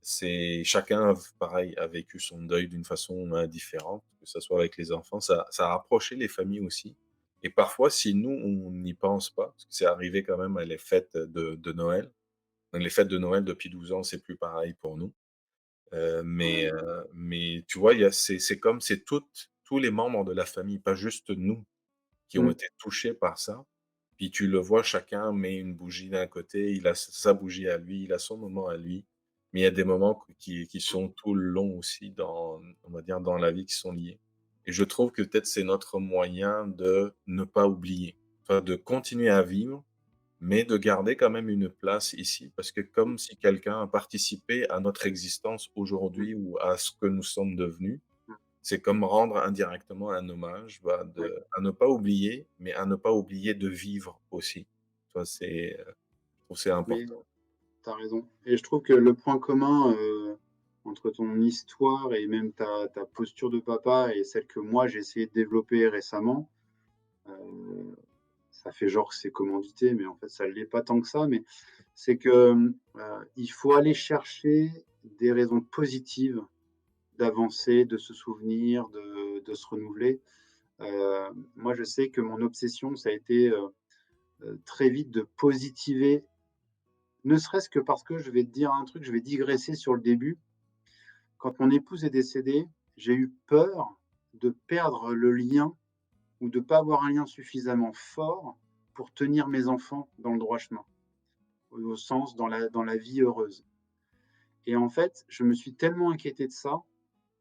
Speaker 1: c'est chacun, pareil, a vécu son deuil d'une façon, différente, que ça soit avec les enfants. Ça a rapproché les familles aussi et parfois, si nous, on n'y pense pas, parce que c'est arrivé quand même à les fêtes de Noël. Donc les fêtes de Noël depuis 12 ans, c'est plus pareil pour nous,
Speaker 2: Ouais.
Speaker 1: mais tu vois, il y a c'est comme c'est tous les membres de la famille, pas juste nous, qui ont
Speaker 2: Mmh.
Speaker 1: été touchés par ça. Puis tu le vois, chacun met une bougie d'un côté, il a sa bougie à lui, il a son moment à lui. Mais il y a des moments qui sont tout le long aussi dans, on va dire, dans la vie qui sont liés. Et je trouve que peut-être c'est notre moyen de ne pas oublier, enfin de continuer à vivre, mais de garder quand même une place ici, parce que
Speaker 2: Mmh.
Speaker 1: comme si quelqu'un a participé à notre existence
Speaker 2: Mmh.
Speaker 1: aujourd'hui ou à ce que nous sommes devenus,
Speaker 2: Mmh.
Speaker 1: c'est comme rendre indirectement un hommage, bah,
Speaker 2: Ouais.
Speaker 1: à ne pas oublier, mais à ne pas oublier de vivre aussi. Tu vois, je trouve que c'est
Speaker 2: Oui,
Speaker 1: important.
Speaker 2: tu as raison, et je trouve que le point commun, entre ton histoire et même ta posture de papa et celle que moi j'ai essayé de développer récemment, heu, ça fait genre que c'est commandité, mais en fait ça l'est pas tant que ça, mais c'est que, il faut aller chercher des raisons positives d'avancer, de se souvenir, de se renouveler. Moi je sais que mon obsession ça a été, très vite de positiver, ne serait-ce que parce que je vais te dire un truc, je vais digresser sur le début. Quand mon épouse est décédée, j'ai eu peur de perdre le lien ou de pas avoir un lien suffisamment fort pour tenir mes enfants dans le droit chemin, au sens dans la vie heureuse. Et en fait, je me suis tellement inquiété de ça,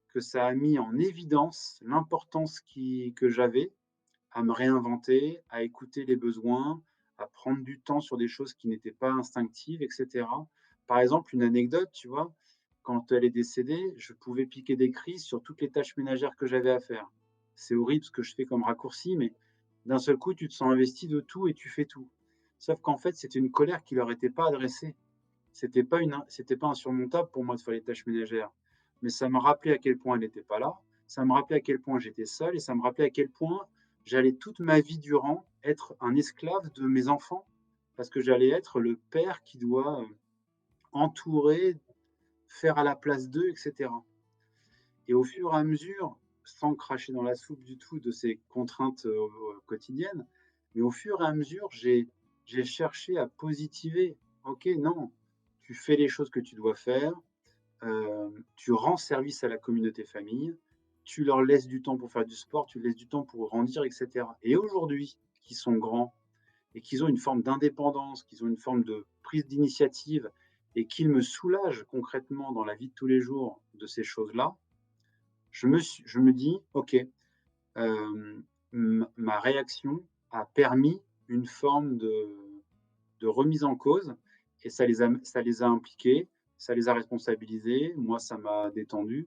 Speaker 2: que ça a mis en évidence l'importance que j'avais à me réinventer, à écouter les besoins, à prendre du temps sur des choses qui n'étaient pas instinctives, et cetera. Par exemple, une anecdote, tu vois? Quand elle est décédée, je pouvais piquer des crises sur toutes les tâches ménagères que j'avais à faire. C'est horrible ce que je fais comme raccourci, mais d'un seul coup, tu te sens investi de tout et tu fais tout. Sauf qu'en fait, c'était une colère qui leur était pas adressée. C'était pas insurmontable pour moi de faire les tâches ménagères, mais ça me rappelait à quel point elle n'était pas là, ça me rappelait à quel point j'étais seul et ça me rappelait à quel point j'allais toute ma vie durant être un esclave de mes enfants, parce que j'allais être le père qui doit, entourer, faire à la place d'eux, et cetera. Et au fur et à mesure, sans cracher dans la soupe du tout de ces contraintes, quotidiennes, mais au fur et à mesure, j'ai cherché à positiver. OK, non, tu fais les choses que tu dois faire, tu rends service à la communauté famille, tu leur laisses du temps pour faire du sport, tu laisses du temps pour grandir et cetera et aujourd'hui, qu'ils sont grands et qu'ils ont une forme d'indépendance, qu'ils ont une forme de prise d'initiative et qu'ils me soulagent concrètement dans la vie de tous les jours de ces choses-là, je me dis: «OK, ma réaction a permis une forme de remise en cause et ça les a impliqués, ça les a responsabilisés. Moi, ça m'a détendu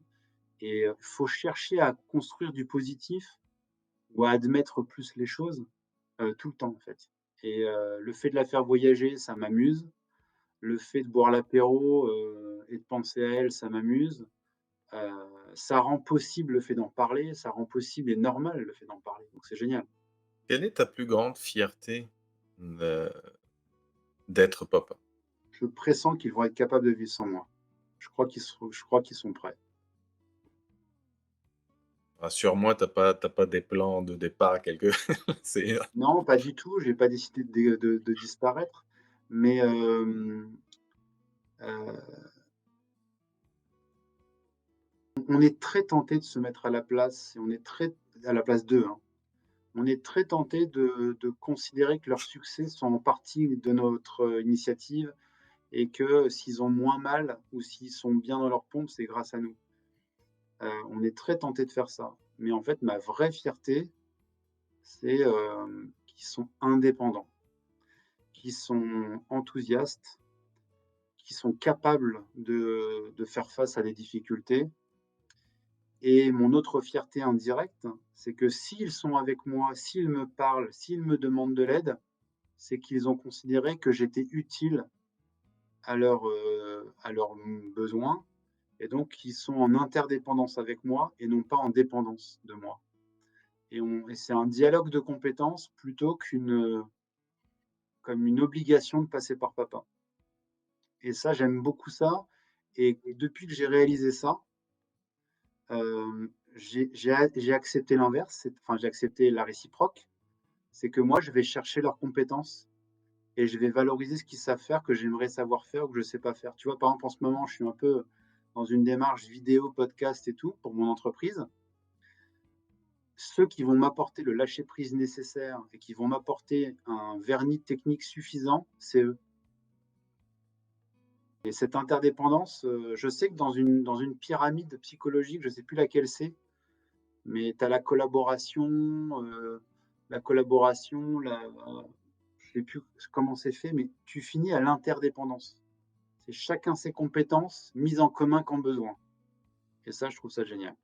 Speaker 2: et faut chercher à construire du positif ou à admettre plus les choses, tout le temps, en fait et le fait de la faire voyager, ça m'amuse. Le fait de boire l'apéro, et de penser à elle, ça m'amuse. Heu, Ça rend possible le fait d'en parler, ça rend possible et normal le fait d'en parler, donc c'est génial.
Speaker 1: Quelle est ta plus grande fierté, de d'être papa?
Speaker 2: Je pressens qu'ils vont être capables de vivre sans moi. Je crois qu'ils sont prêts.
Speaker 1: Rassure-moi, tu pas des plans de départ quelque c'est
Speaker 2: Non, pas du tout, j'ai pas décidé de disparaître, mais heu, on est très tenté de se mettre à la place et on est très à la place d'eux, hein. On est très tenté de considérer que leurs succès sont en partie de notre, initiative et que s'ils ont moins mal ou s'ils sont bien dans leur pompe, c'est grâce à nous. On est très tenté de faire ça. Mais en fait, ma vraie fierté, c'est, qu'ils sont indépendants, qu'ils sont enthousiastes, qu'ils sont capables de faire face à des difficultés et mon autre fierté indirecte, c'est que s'ils sont avec moi, s'ils me parlent, s'ils me demandent de l'aide, c'est qu'ils ont considéré que j'étais utile à leurs besoins et donc ils sont en interdépendance avec moi et non pas en dépendance de moi et c'est un dialogue de compétences plutôt comme une obligation de passer par papa et ça, j'aime beaucoup ça et depuis que j'ai réalisé ça, j'ai accepté l'inverse, j'ai accepté la réciproque. C'est que moi, je vais chercher leurs compétences et je vais valoriser ce qu'ils savent faire, que j'aimerais savoir faire ou que je sais pas faire. Tu vois, par exemple, en ce moment, je suis un peu dans une démarche vidéo, podcast et tout pour mon entreprise. Ceux qui vont m'apporter le lâcher prise nécessaire et qui vont m'apporter un vernis technique suffisant, c'est eux. Et cette interdépendance, je sais que dans une pyramide psychologique, je sais plus laquelle c'est, mais tu as la collaboration, je sais plus comment c'est fait, mais tu finis à l'interdépendance. C'est chacun ses compétences mises en commun quand besoin et ça, je trouve ça génial.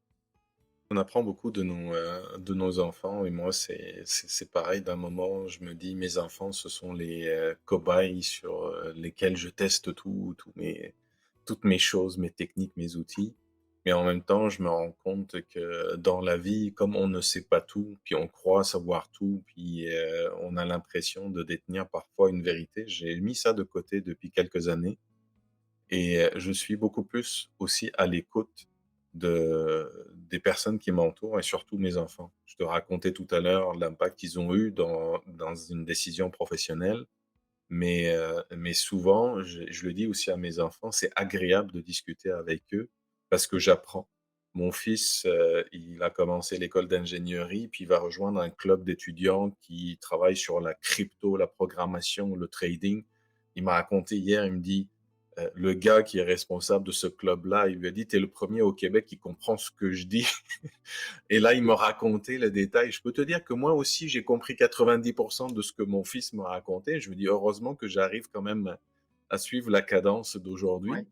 Speaker 1: on apprend beaucoup de nos enfants et moi, c'est pareil. D'un moment, je me dis: «Mes enfants, ce sont les, cobayes sur, lesquels je teste toutes mes choses, mes techniques, mes outils». Mais en même temps, je me rends compte que dans la vie, comme on ne sait pas tout, puis on croit savoir tout, puis, on a l'impression de détenir parfois une vérité. J'ai mis ça de côté depuis quelques années et je suis beaucoup plus aussi à l'écoute des personnes qui m'entourent et surtout mes enfants. Je te racontais tout à l'heure l'impact qu'ils ont eu dans une décision professionnelle, mais souvent, je le dis aussi à mes enfants, c'est agréable de discuter avec eux parce que j'apprends. Mon fils, il a commencé l'école d'ingénierie, puis il va rejoindre un club d'étudiants qui travaille sur la crypto, la programmation, le trading. Il m'a raconté hier, il me dit, le gars qui est responsable de ce club-là, il lui a dit: «Tu es le premier au Québec qui comprend ce que je dis». Et là, il m'a raconté les détails. Je peux te dire que moi aussi, j'ai compris 90 de ce que mon fils m'a raconté. Je me dis: «Heureusement que j'arrive quand même à suivre la cadence d'aujourd'hui».
Speaker 2: Ouais.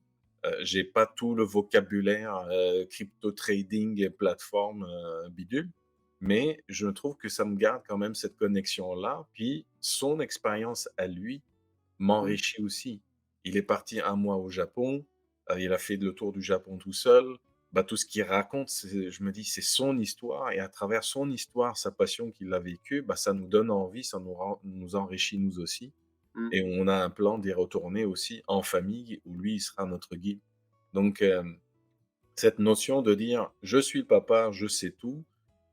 Speaker 1: J'ai pas tout le vocabulaire, crypto trading et plateforme, bidule, mais je trouve que ça me garde quand même cette connexion-là. Puis son expérience à lui
Speaker 2: Mmh.
Speaker 1: m'enrichit aussi. Il est parti un mois au Japon, il a fait le tour du Japon tout seul. Bah, tout ce qu'il raconte, je me dis: «C'est son histoire» et à travers son histoire, sa passion qu'il a vécue, bah, ça nous donne envie, ça nous enrichit nous aussi
Speaker 2: Mmh.
Speaker 1: et on a un plan d'y retourner aussi en famille où lui, il sera notre guide. Donc cette notion de dire: «Je suis le papa, je sais tout»,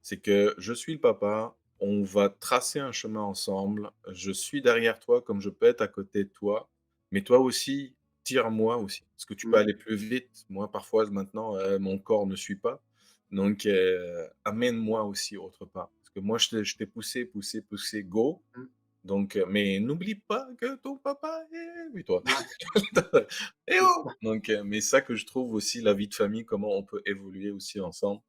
Speaker 1: c'est que je suis le papa, on va tracer un chemin ensemble. Je suis derrière toi comme je peux être à côté de toi, mais toi aussi, tire-moi aussi, parce que tu peux
Speaker 2: Mmh.
Speaker 1: aller plus vite. Moi, parfois, maintenant, mon corps ne suit pas, donc amène-moi aussi autre part. Parce que moi, je t'ai poussé, poussé, poussé, go,
Speaker 2: Mmh.
Speaker 1: donc mais n'oublie pas que ton papa est oui, toi.
Speaker 2: Ouais,
Speaker 1: Eh
Speaker 2: c'est
Speaker 1: oh!
Speaker 2: ça.
Speaker 1: Donc mais ça que je trouve aussi la vie de famille, comment on peut évoluer aussi ensemble.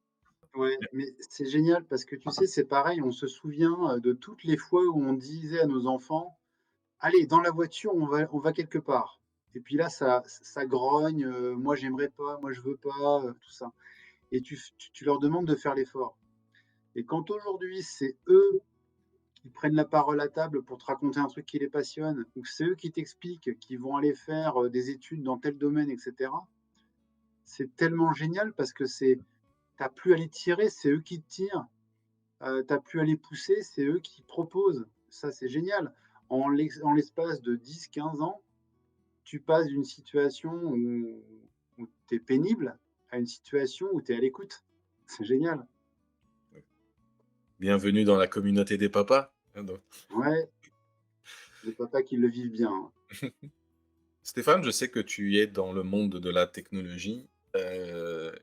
Speaker 2: Ouais, mais c'est génial parce que tu sais, c'est pareil, on se souvient, de toutes les fois où on disait à nos enfants: «Allez, dans la voiture, on va quelque part» et puis là, ça grogne, «Moi, j'aimerais pas, moi, je veux pas», tout ça et tu leur demandes de faire l'effort et quand aujourd'hui, c'est eux qui prennent la parole à table pour te raconter un truc qui les passionne ou que c'est eux qui t'expliquent qu'ils vont aller faire, des études dans tel domaine et cetera, c'est tellement génial parce que tu plus à les tirer, c'est eux qui te tirent. Tu plus à les pousser, c'est eux qui proposent. Ça, c'est génial. En l'espace de 10, 15 ans, tu passes d'une situation où tu es pénible à une situation où tu es à l'écoute. C'est génial.
Speaker 1: Bienvenue dans la communauté des papas, hein, donc
Speaker 2: Ouais, les papas qui le vivent bien, hein.
Speaker 1: Stéphane, je sais que tu es dans le monde de la technologie,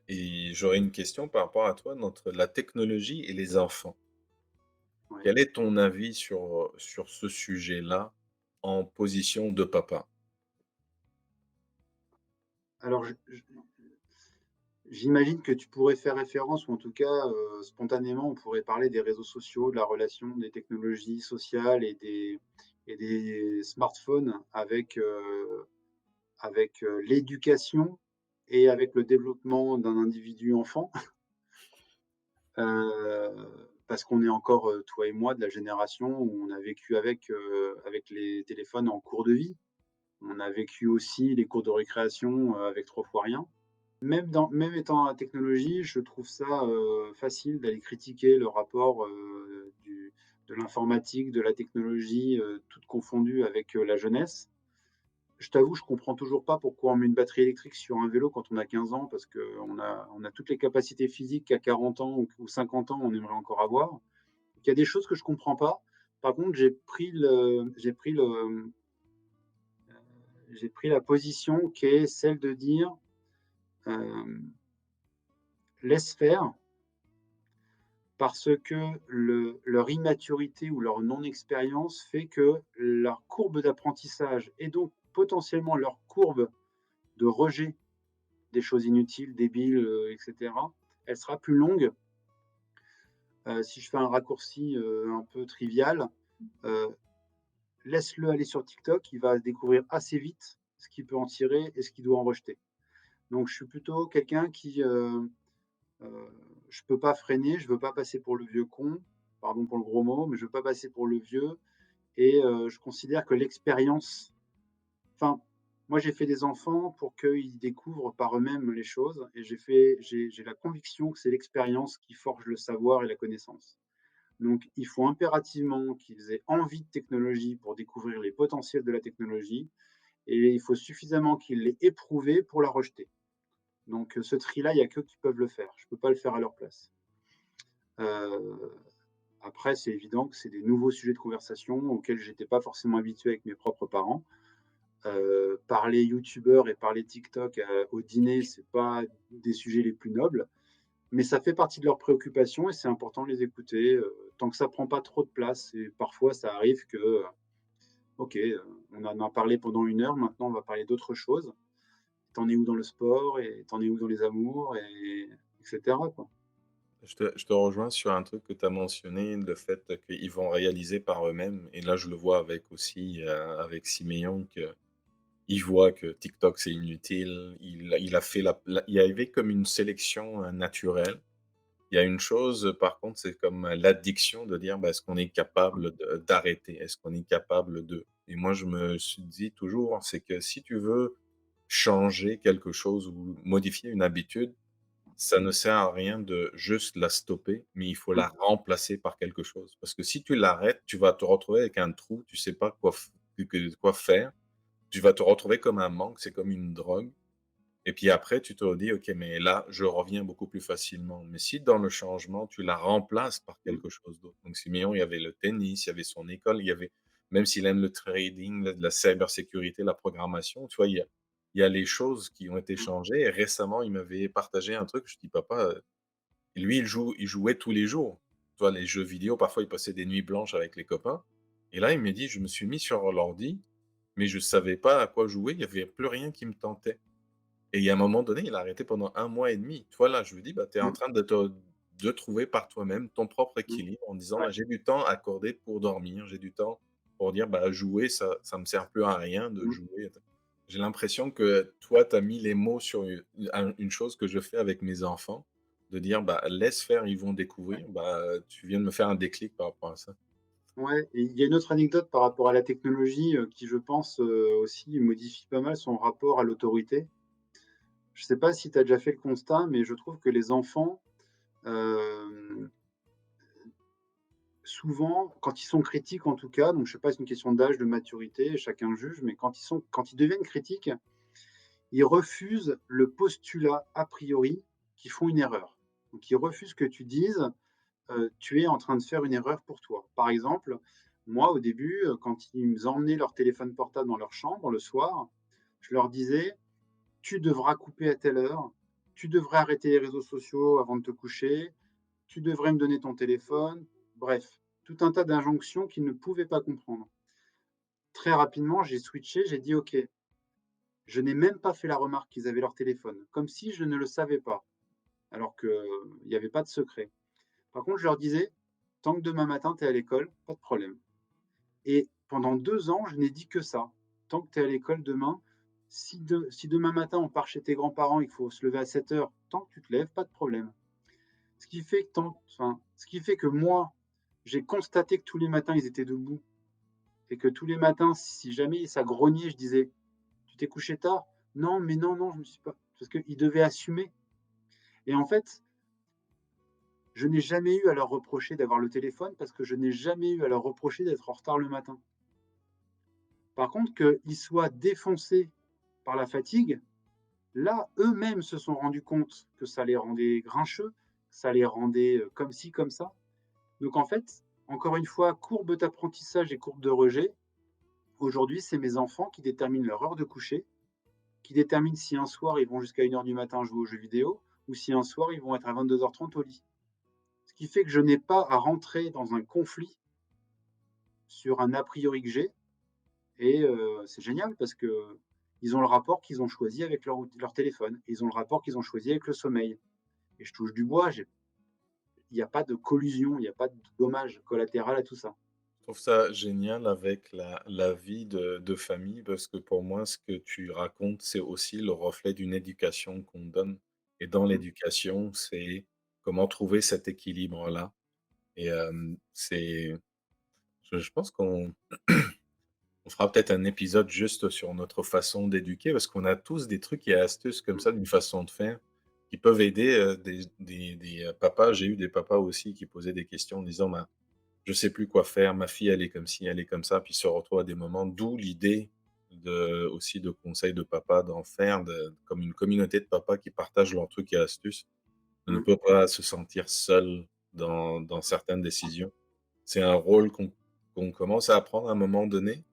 Speaker 1: et j'aurais une question par rapport à toi, entre la technologie et les enfants.
Speaker 2: Ouais.
Speaker 1: Quel est ton avis sur ce sujet-là, en position de papa?
Speaker 2: Alors j'imagine que tu pourrais faire référence ou en tout cas, spontanément, on pourrait parler des réseaux sociaux, de la relation des technologies sociales et des smartphones avec l'éducation et avec le développement d'un individu enfant. Parce qu'on est encore, toi et moi, de la génération où on a vécu avec les téléphones en cours de vie. On a vécu aussi les cours de récréation, avec 3 fois rien. Même étant dans la technologie, je trouve ça, facile d'aller critiquer le rapport, de l'informatique, de la technologie, toutes confondues avec, la jeunesse. Je t'avoue, je comprends toujours pas pourquoi on met une batterie électrique sur un vélo quand on a 15 ans, parce qu'on a toutes les capacités physiques qu'à 40 ans ou 50 ans, on aimerait encore avoir. Il y a des choses que je comprends pas. Par contre, j'ai pris la position qui est celle de dire, hem: «Laisse faire», parce que leur immaturité ou leur non-expérience fait que leur courbe d'apprentissage et donc potentiellement leur courbe de rejet des choses inutiles, débiles, et cetera, elle sera plus longue. Si je fais un raccourci, un peu trivial, heu, laisse-le aller sur TikTok, il va découvrir assez vite ce qu'il peut en tirer et ce qu'il doit en rejeter. Donc je suis plutôt quelqu'un qui, je peux pas freiner, je veux pas passer pour le vieux con, pardon pour le gros mot, mais je veux pas passer pour le vieux et je considère que l'expérience enfin, moi j'ai fait des enfants pour qu'ils découvrent par eux-mêmes les choses et j'ai la conviction que c'est l'expérience qui forge le savoir et la connaissance. Donc il faut impérativement qu'ils aient envie de technologie pour découvrir les potentiels de la technologie et il faut suffisamment qu'ils l'aient éprouvée pour la rejeter. Donc ce tri-là, il y a qu'eux qui peuvent le faire. Je peux pas le faire à leur place. Heu, Après, c'est évident que c'est des nouveaux sujets de conversation auxquels j'étais pas forcément habitué avec mes propres parents. Parler youtubeur et parler TikTok, au dîner, c'est pas des sujets les plus nobles, mais ça fait partie de leurs préoccupations et c'est important de les écouter, tant que ça prend pas trop de place et parfois ça arrive que, OK, on en a parlé pendant 1 heure, maintenant on va parler d'autre chose. Tu en es où dans le sport et tu en es où dans les amours et cetera, quoi.
Speaker 1: Je te rejoins sur un truc que tu as mentionné, le fait qu'ils vont réaliser par eux-mêmes, et là je le vois avec aussi, avec Siméon, qu'il voit que TikTok c'est inutile. Il a fait il y avait comme une sélection, naturelle. Il y a une chose, par contre, c'est comme l'addiction de dire: «Bah, est-ce qu'on est capable d'arrêter? Est-ce qu'on est capable de?» Et moi, je me suis dit toujours, c'est que si tu veux changer quelque chose ou modifier une habitude, ça ne sert à rien de juste la stopper, mais il faut
Speaker 2: Mmh.
Speaker 1: la remplacer par quelque chose. Parce que si tu l'arrêtes, tu vas te retrouver avec un trou, tu sais pas quoi faire. Tu vas te retrouver comme un manque, c'est comme une drogue. Et puis après, tu te dis: «OK, mais là, je reviens beaucoup plus facilement». Mais si dans le changement, tu la remplaces par
Speaker 2: Mmh,
Speaker 1: quelque chose d'autre, donc Siméon, il y avait le tennis, il y avait son école, il y avait même s'il aime le trading, la cybersécurité, la programmation, tu vois? Il y a les choses qui ont été
Speaker 2: mmh,
Speaker 1: changées et récemment, il m'avait partagé un truc, je dis: «Papa, lui, il jouait tous les jours». Tu vois? Les jeux vidéo, parfois, il passait des nuits blanches avec les copains et là, il me dit: «Je me suis mis sur l'ordi, mais je savais pas à quoi jouer, il y avait plus rien qui me tentait». Et il y a un moment donné, il a arrêté pendant 1 mois et demi. Tu vois, là, je lui dis: «Bah, tu es en
Speaker 2: mmh,
Speaker 1: train de trouver par toi-même ton propre
Speaker 2: mmh.
Speaker 1: équilibre en disant:
Speaker 2: Ouais.
Speaker 1: "Bah, j'ai du temps accordé pour dormir, j'ai du temps pour dire, bah, jouer, ça me sert plus à rien de
Speaker 2: Mmh.
Speaker 1: jouer". J'ai l'impression que toi, tu as mis les mots sur une chose que je fais avec mes enfants, de dire: «Bah, laisse faire, ils vont
Speaker 2: Ouais.
Speaker 1: découvrir». Bah, tu viens de me faire un déclic par rapport à ça.
Speaker 2: Ouais, et il y a une autre anecdote par rapport à la technologie, qui je pense, aussi modifie pas mal son rapport à l'autorité. Je sais pas si tu as déjà fait le constat, mais je trouve que les enfants, hem, souvent, quand ils sont critiques en tout cas, donc je sais pas, c'est une question d'âge, de maturité, chacun juge, mais quand ils deviennent critiques, ils refusent le postulat a priori qu'ils font une erreur. Donc ils refusent que tu dises, tu es en train de faire une erreur pour toi. Par exemple, moi, au début, quand ils nous emmenaient leur téléphone portable dans leur chambre le soir, je leur disais: «Tu devras couper à telle heure, tu devrais arrêter les réseaux sociaux avant de te coucher, tu devrais me donner ton téléphone». Bref, tout un tas d'injonctions qu'ils ne pouvaient pas comprendre. Très rapidement, j'ai switché, j'ai dit: «OK». Je n'ai même pas fait la remarque qu'ils avaient leur téléphone, comme si je ne le savais pas, alors qu'il y avait pas de secret. Par contre, je leur disais: «Tant que demain matin tu es à l'école, pas de problème». Et pendant 2 ans, je n'ai dit que ça. «Tant que tu es à l'école demain, si demain matin on part chez tes grands-parents et qu'il faut se lever à 7 heures, tant que tu te lèves, pas de problème». Ce qui fait que moi, j'ai constaté que tous les matins ils étaient debout et que tous les matins, si jamais ça grognait, je disais: «Tu t'es couché tard?» «Non, mais non, non, je me suis pas», parce qu'ils devaient assumer. Et en fait, je n'ai jamais eu à leur reprocher d'avoir le téléphone parce que je n'ai jamais eu à leur reprocher d'être en retard le matin. Par contre, qu'ils soient défoncés par la fatigue, là, eux-mêmes se sont rendus compte que ça les rendait grincheux, ça les rendait, comme ci, comme ça. Donc en fait, encore une fois, courbe d'apprentissage et courbe de rejet. Aujourd'hui, c'est mes enfants qui déterminent leur heure de coucher, qui déterminent si un soir ils vont jusqu'à 1 heure du matin jouer aux jeux vidéo ou si un soir ils vont être à 22h30 au lit. Ce qui fait que je n'ai pas à rentrer dans un conflit sur un a priori que j'ai. Et c'est génial parce qu'ils ont le rapport qu'ils ont choisi avec leur téléphone. Ils ont le rapport qu'ils ont choisi avec le sommeil. Et je touche du bois, il n'y a pas de collusion, il n'y a pas de dommage collatéral à tout ça.
Speaker 1: Je trouve ça génial avec la vie de famille parce que pour moi, ce que tu racontes, c'est aussi le reflet d'une éducation qu'on donne et dans
Speaker 2: Mmh,
Speaker 1: l'éducation, c'est comment trouver cet équilibre-là et c'est je pense on fera peut-être un épisode juste sur notre façon d'éduquer parce qu'on a tous des trucs et astuces comme
Speaker 2: mmh,
Speaker 1: ça, d'une façon de faire qui peuvent aider, des papas. J'ai eu des papas aussi qui posaient des questions en disant: «Ben, je sais plus quoi faire, ma fille elle est comme ci, elle est comme ça», puis se retrouve à des moments d'où l'idée aussi de conseils de papa, d'en faire comme une communauté de papas qui partagent leurs trucs et astuces. On ne
Speaker 2: mmh.
Speaker 1: peut pas se sentir seul dans certaines décisions. C'est un rôle qu'on commence à apprendre à un moment donné,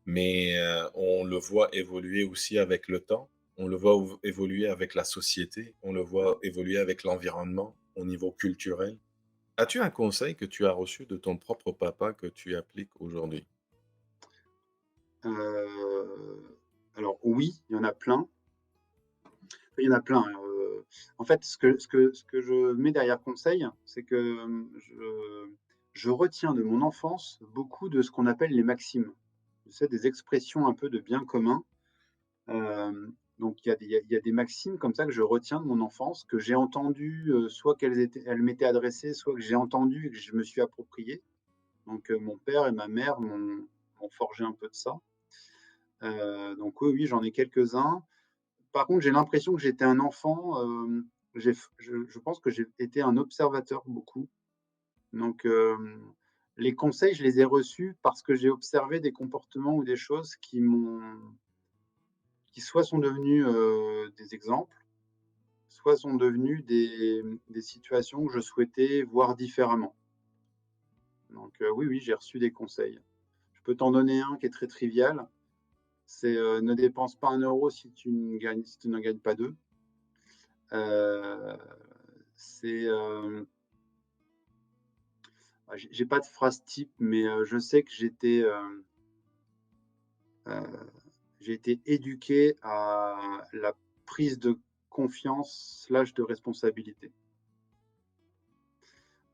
Speaker 1: mais on le voit évoluer aussi avec le temps. On le voit évoluer avec la société, on le voit évoluer avec l'environnement au niveau culturel. As-tu un conseil que tu as reçu de ton propre papa que tu appliques aujourd'hui?
Speaker 2: Heu, alors oui, il y en a plein. Il y en a plein, hein, en fait, ce que je mets derrière conseil, c'est que, je retiens de mon enfance beaucoup de ce qu'on appelle les maximes. Tu sais, des expressions un peu de bien commun. Donc il y a des maximes comme ça que je retiens de mon enfance, que j'ai entendues, soit elles m'étaient adressées, soit que j'ai entendues et que je me suis appropriées. Donc mon père et ma mère m'ont forgé un peu de ça. Donc oui, oui, j'en ai quelques-uns. Par contre, j'ai l'impression que j'étais un enfant, je pense que j'ai été un observateur beaucoup. Donc les conseils, je les ai reçus parce que j'ai observé des comportements ou des choses qui soit sont devenus, des exemples, soit sont devenus des situations que je souhaitais voir différemment. Donc, oui, oui, j'ai reçu des conseils. Je peux t'en donner un qui est très trivial, c'est, ne dépense pas 1 € si tu n'en gagnes pas 2. Heu, c'est, j'ai pas de phrase type, mais, je sais que heu, j'ai été éduqué à la prise de confiance slash de responsabilité.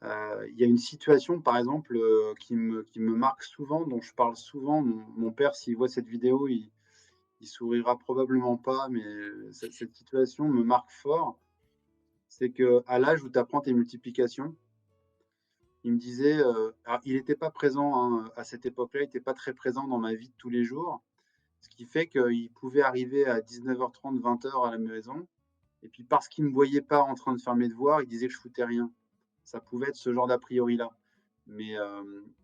Speaker 2: Il y a une situation, par exemple, qui me marque souvent, dont je parle souvent. Mon père, s'il voit cette vidéo, il sourira probablement pas, mais cette situation me marque fort. C'est qu'à l'âge où tu apprends tes multiplications, il me disait, alors il était pas présent, hein, à cette époque-là, il était pas très présent dans ma vie de tous les jours. Ce qui fait qu'il pouvait arriver à 19:30, 20:00 à la maison et puis parce qu'il me voyait pas en train de faire mes devoirs, il disait que je foutais rien. Ça pouvait être ce genre d'a priori-là. Mais,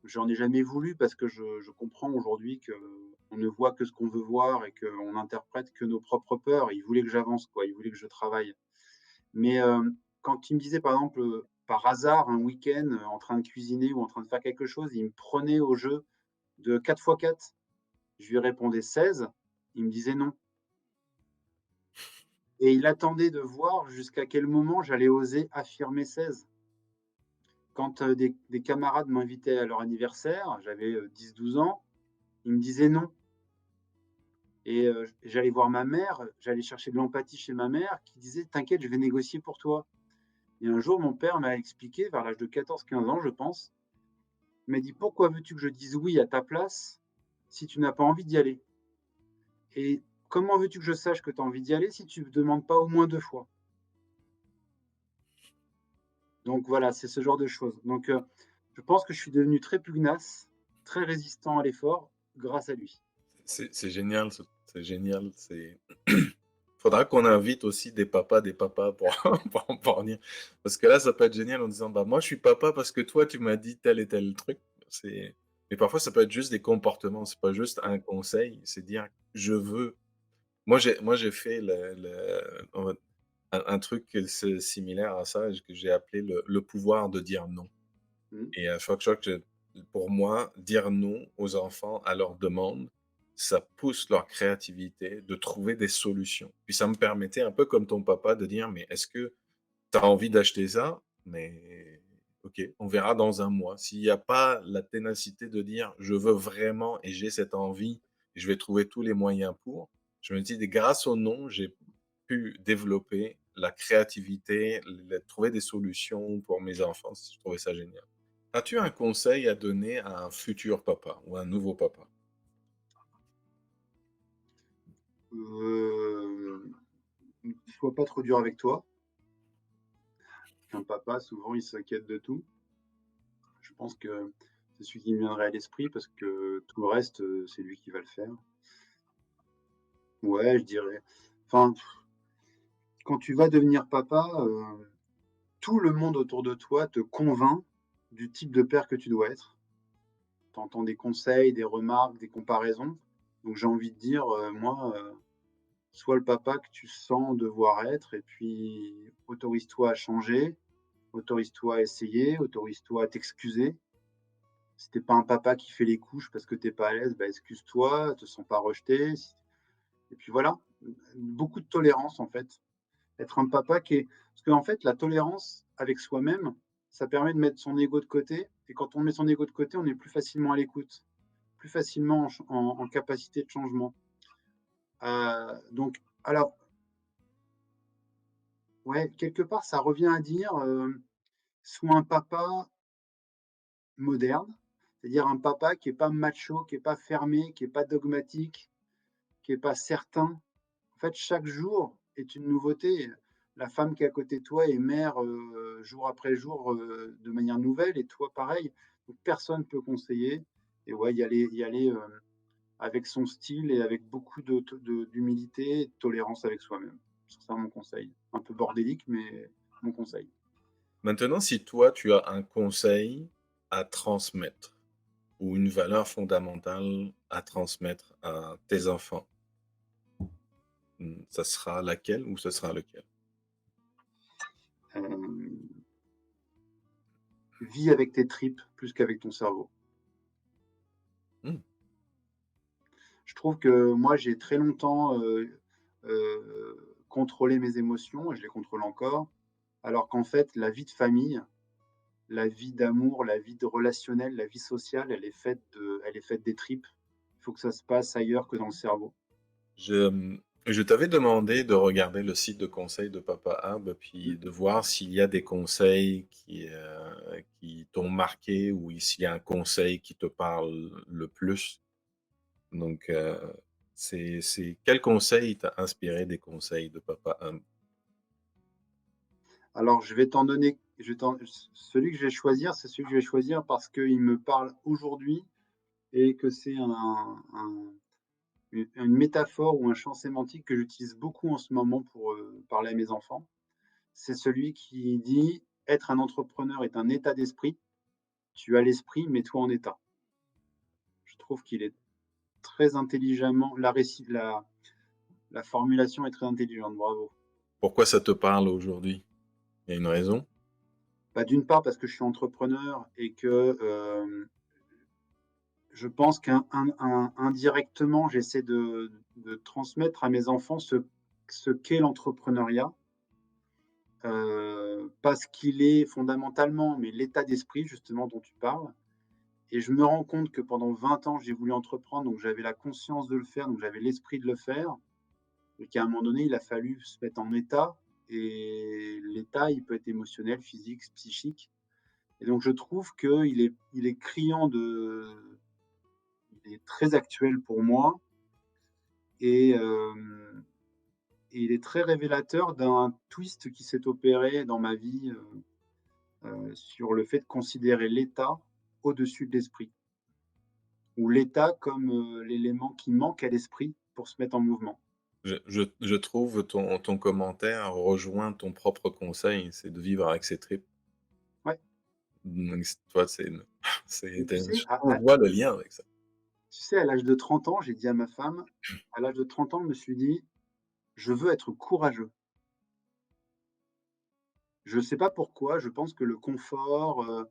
Speaker 2: j'en ai jamais voulu parce que je comprends aujourd'hui qu'on ne voit que ce qu'on veut voir et qu'on n'interprète que nos propres peurs. Il voulait que j'avance, quoi, il voulait que je travaille. Mais, quand il me disait par exemple, par hasard un week-end, en train de cuisiner ou en train de faire quelque chose, il me prenait au jeu de 4 fois 4. Je lui répondais 16, il me disait: «Non» et il attendait de voir jusqu'à quel moment j'allais oser affirmer 16. Quand, des camarades m'invitaient à leur anniversaire, j'avais, 10-12 ans, ils me disaient: «Non» et j'allais voir ma mère, j'allais chercher de l'empathie chez ma mère qui disait: «T'inquiète, je vais négocier pour toi» et un jour, mon père m'a expliqué, vers l'âge de 14-15 ans, je pense, il m'a dit: «Pourquoi veux-tu que je dise oui à ta place si tu n'as pas envie d'y aller? Et comment veux-tu que je sache que tu as envie d'y aller si tu ne demandes pas au moins 2 fois?» Donc voilà, c'est ce genre de choses. Donc, je pense que je suis devenu très pugnace, très résistant à l'effort grâce à lui.
Speaker 1: C'est génial, c'est génial. Faudra qu'on invite aussi des papas pour pour venir. Parce que là, ça peut être génial en disant: «Bah, moi, je suis papa parce que toi, tu m'as dit tel et tel truc». C'est mais parfois, ça peut être juste des comportements, c'est pas juste un conseil, c'est dire: «Je veux». Moi, j'ai fait on va un truc que c'est similaire à ça, que j'ai appelé le pouvoir de dire non
Speaker 2: Mmh.
Speaker 1: et chaque fois pour moi, dire non aux enfants à leurs demandes, ça pousse leur créativité de trouver des solutions. Puis ça me permettait un peu comme ton papa de dire: «Mais est-ce que tu as envie d'acheter ça? Mais OK, on verra dans un mois». S'il y a pas la ténacité de dire: «Je veux vraiment et j'ai cette envie et je vais trouver tous les moyens pour», je me dis: «Grâce au non, j'ai pu développer la créativité, trouver des solutions pour mes enfants». Je trouvais ça génial. As-tu un conseil à donner à un futur papa ou un nouveau papa?
Speaker 2: Hem, Sois pas trop dur avec toi. Un papa, souvent, il s'inquiète de tout. Je pense que c'est celui qui me viendrait à l'esprit parce que tout le reste, c'est lui qui va le faire. Ouais, je dirais enfin, quand tu vas devenir papa, tout le monde autour de toi te convainc du type de père que tu dois être. Tu entends des conseils, des remarques, des comparaisons. Donc j'ai envie de dire, moi, sois le papa que tu sens devoir être et puis autorise-toi à changer, autorise-toi à essayer, autorise-toi à t'excuser. Si tu pas un papa qui fait les couches parce que tu pas à l'aise, bah, excuse-toi, te sens pas rejeté. Et puis voilà, beaucoup de tolérance en fait. Être un papa qui est parce qu'en fait la tolérance avec soi-même, ça permet de mettre son ego de côté et quand on met son ego de côté, on est plus facilement à l'écoute, plus facilement en capacité de changement. Donc alors ouais, quelque part ça revient à dire, sois un papa moderne, c'est-à-dire un papa qui est pas macho, qui est pas fermé, qui est pas dogmatique, qui est pas certain. En fait, chaque jour est une nouveauté. La femme qui est à côté de toi est mère, jour après jour, de manière nouvelle et toi pareil. Donc personne peut conseiller et ouais, y aller, avec son style et avec beaucoup d'humilité et de tolérance avec soi-même. C'est ça mon conseil. Un peu bordélique, mais mon conseil.
Speaker 1: Maintenant, si toi, tu as un conseil à transmettre ou une valeur fondamentale à transmettre à tes enfants, Ça sera laquelle ou ce sera lequel?
Speaker 2: Hem, Vis avec tes tripes plus qu'avec ton cerveau.
Speaker 1: Mmh,
Speaker 2: Je trouve que moi, j'ai très longtemps, contrôlé mes émotions et je les contrôle encore, alors qu'en fait, la vie de famille, la vie d'amour, la vie de relationnel, la vie sociale, elle est faite des tripes. Il faut que ça se passe ailleurs que dans le cerveau.
Speaker 1: je t'avais demandé de regarder le site de conseil de Papa Herbe,
Speaker 2: Mmh.
Speaker 1: puis de voir s'il y a des conseils qui t'ont marqué ou s'il y a un conseil qui te parle le plus. Donc, c'est quel conseil t'a inspiré des conseils de Papa Herbe?
Speaker 2: Alors je vais t'en donner je vais t'en celui que je vais choisir, c'est celui que je vais choisir parce qu'il me parle aujourd'hui et que c'est une métaphore ou un champ sémantique que j'utilise beaucoup en ce moment pour, parler à mes enfants. C'est celui qui dit: «Être un entrepreneur est un état d'esprit. Tu as l'esprit, mets-toi en état». Je trouve qu'il est très intelligemment la formulation est très intelligente, bravo.
Speaker 1: Pourquoi ça te parle aujourd'hui? Il y a une raison?
Speaker 2: Bah, d'une part parce que je suis entrepreneur et que, je pense qu'indirectement, j'essaie de transmettre à mes enfants ce qu'est l'entrepreneuriat, pas ce qu'il est fondamentalement, mais l'état d'esprit justement dont tu parles. Et je me rends compte que pendant 20 ans, j'ai voulu entreprendre, donc j'avais la conscience de le faire, donc j'avais l'esprit de le faire, et qu'à un moment donné, il a fallu se mettre en état et l'état, il peut être émotionnel, physique, psychique et donc je trouve qu'il est criant il est très actuel pour moi et et il est très révélateur d'un twist qui s'est opéré dans ma vie, sur le fait de considérer l'état au-dessus de l'esprit. Ou l'état comme, l'élément qui manque à l'esprit pour se mettre en mouvement.
Speaker 1: Je trouve ton commentaire rejoint ton propre conseil, c'est de vivre avec ses tripes.
Speaker 2: Ouais,
Speaker 1: Donc tu vois,
Speaker 2: et tu sais,
Speaker 1: on voit le lien avec ça.
Speaker 2: à l'âge de 30 ans, j'ai dit à ma femme, à l'âge de 30 ans, je me suis dit: «Je veux être courageux». Je ne sais pas pourquoi, je pense que le confort,